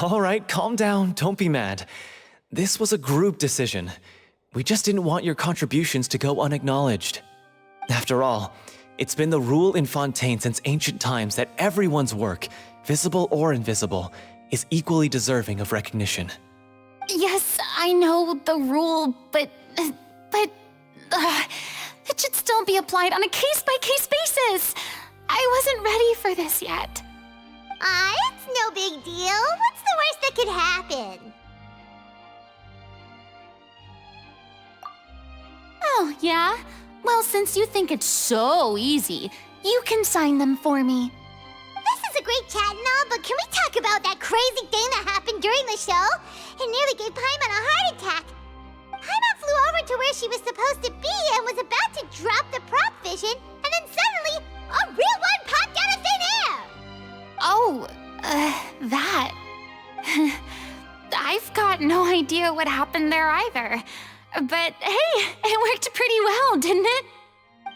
Speaker 7: All right, calm down, don't be mad. This was a group decision. We just didn't want your contributions to go unacknowledged. After all, It's been the rule in Fontaine since ancient times that everyone's work, visible or invisible, is equally deserving of recognition.
Speaker 4: Yes, I know the rule, but it should still be applied on a case-by-case basis. I wasn't ready for this yet.
Speaker 1: It's no big deal. What's the worst that could happen?
Speaker 4: Oh, yeah? Well, since you think it's so easy, you can sign them for me.
Speaker 1: This is a great chat and all, but can we talk about that crazy thing that happened during the show? It nearly gave Paimon a heart attack. Paimon flew over to where she was supposed to be and was about to drop the prop vision, and then suddenly, a real one popped out of thin air!
Speaker 4: Oh, that. I've got no idea what happened there either. But hey, it worked pretty well, didn't it?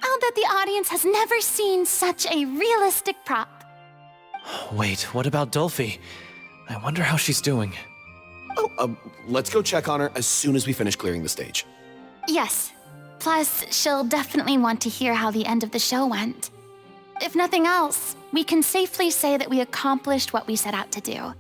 Speaker 4: I'll bet the audience has never seen such a realistic prop.
Speaker 7: Wait, what about Dolphy? I wonder how she's doing.
Speaker 10: Oh, let's go check on her as soon as we finish clearing the stage.
Speaker 4: Yes. Plus, she'll definitely want to hear how the end of the show went. If nothing else, we can safely say that we accomplished what we set out to do.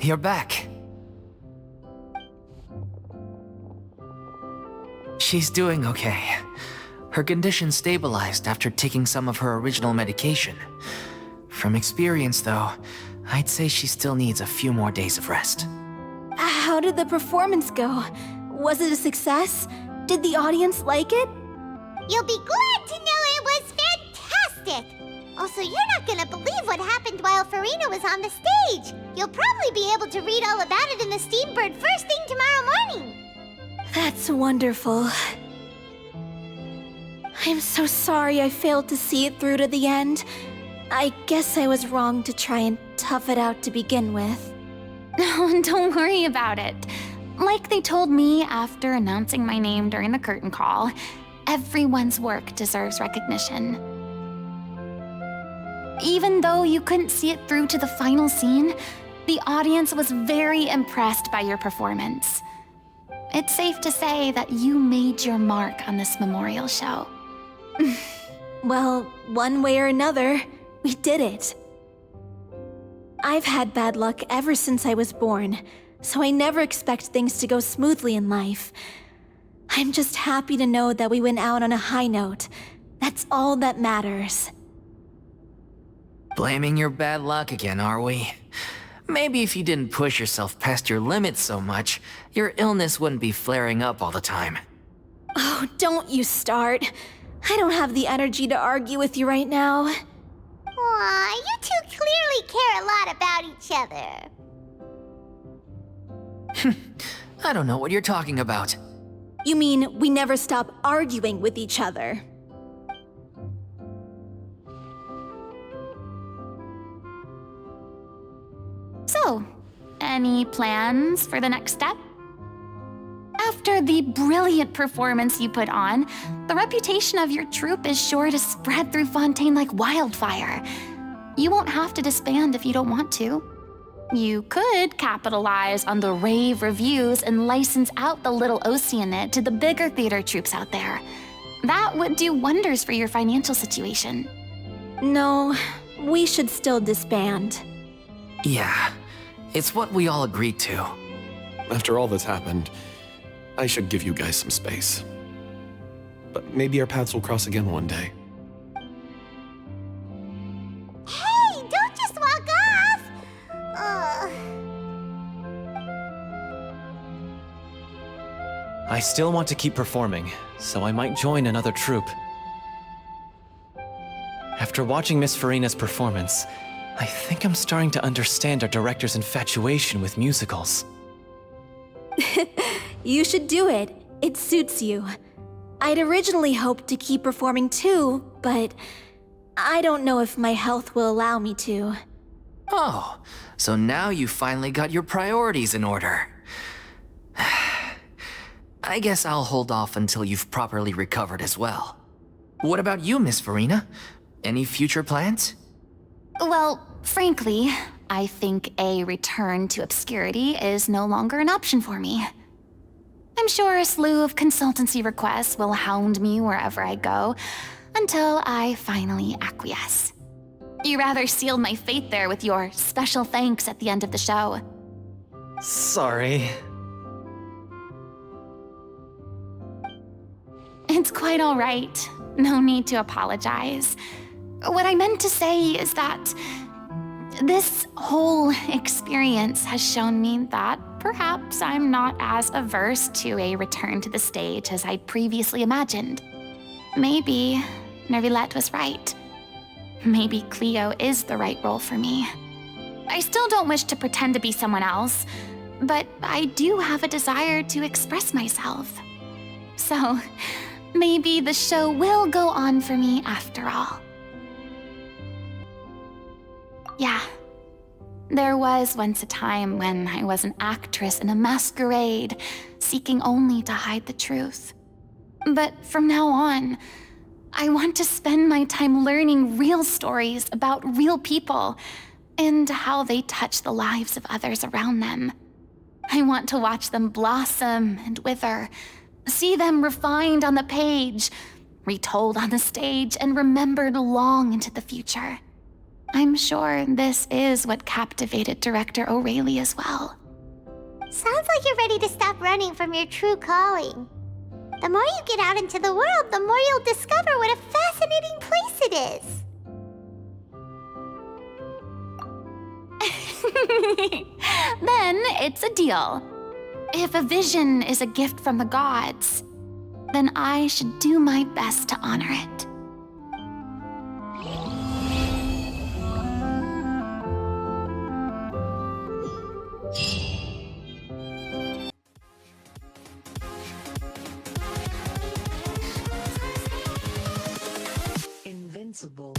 Speaker 3: You're back. She's doing okay. Her condition stabilized after taking some of her original medication. From experience, though, I'd say she still needs a few more days of rest.
Speaker 5: How did the performance go? Was it a success? Did the audience like it?
Speaker 1: You'll be glad to know it was fantastic! Also, you're not gonna believe what happened while Furina was on the stage. You'll probably be able to read all about it in the Steambird first thing tomorrow morning.
Speaker 5: That's wonderful. I'm so sorry I failed to see it through to the end. I guess I was wrong to try and tough it out to begin with.
Speaker 4: No, don't worry about it. Like they told me after announcing my name during the curtain call, everyone's work deserves recognition. Even though you couldn't see it through to the final scene, the audience was very impressed by your performance. It's safe to say that you made your mark on this memorial show.
Speaker 5: Well, one way or another, we did it. I've had bad luck ever since I was born, so I never expect things to go smoothly in life. I'm just happy to know that we went out on a high note. That's all that matters.
Speaker 3: Blaming your bad luck again, are we? Maybe if you didn't push yourself past your limits so much, your illness wouldn't be flaring up all the time.
Speaker 5: Oh, don't you start. I don't have the energy to argue with you right now.
Speaker 1: Aw, you two clearly care a lot about each other.
Speaker 3: I don't know what you're talking about.
Speaker 5: You mean we never stop arguing with each other?
Speaker 4: So, any plans for the next step? After the brilliant performance you put on, the reputation of your troupe is sure to spread through Fontaine like wildfire. You won't have to disband if you don't want to. You could capitalize on the rave reviews and license out the little Oceanid to the bigger theater troupes out there. That would do wonders for your financial situation.
Speaker 5: No, we should still disband.
Speaker 3: Yeah, it's what we all agreed to.
Speaker 10: After all that's happened, I should give you guys some space. But maybe our paths will cross again one day.
Speaker 1: Hey, don't just walk off!
Speaker 7: I still want to keep performing, so I might join another troupe. After watching Miss Furina's performance, I think I'm starting to understand our director's infatuation with musicals.
Speaker 5: You should do it. It suits you. I'd originally hoped to keep performing too, but I don't know if my health will allow me to.
Speaker 3: Oh, so now you finally got your priorities in order. I guess I'll hold off until you've properly recovered as well. What about you, Miss Furina? Any future plans?
Speaker 4: Well, frankly, I think a return to obscurity is no longer an option for me. I'm sure a slew of consultancy requests will hound me wherever I go until I finally acquiesce. You rather sealed my fate there with your special thanks at the end of the show.
Speaker 7: Sorry.
Speaker 4: It's quite all right. No need to apologize. What I meant to say is that this whole experience has shown me that perhaps I'm not as averse to a return to the stage as I'd previously imagined. Maybe Nervilette was right. Maybe Cleo is the right role for me. I still don't wish to pretend to be someone else, but I do have a desire to express myself. So, maybe the show will go on for me after all. Yeah. There was once a time when I was an actress in a masquerade, seeking only to hide the truth. But from now on, I want to spend my time learning real stories about real people and how they touch the lives of others around them. I want to watch them blossom and wither, see them refined on the page, retold on the stage, and remembered long into the future. I'm sure this is what captivated director O'Reilly as well.
Speaker 1: Sounds like you're ready to stop running from your true calling. The more you get out into the world, the more you'll discover what a fascinating place it is.
Speaker 4: Then it's a deal. If a vision is a gift from the gods, then I should do my best to honor it.
Speaker 14: Invincible.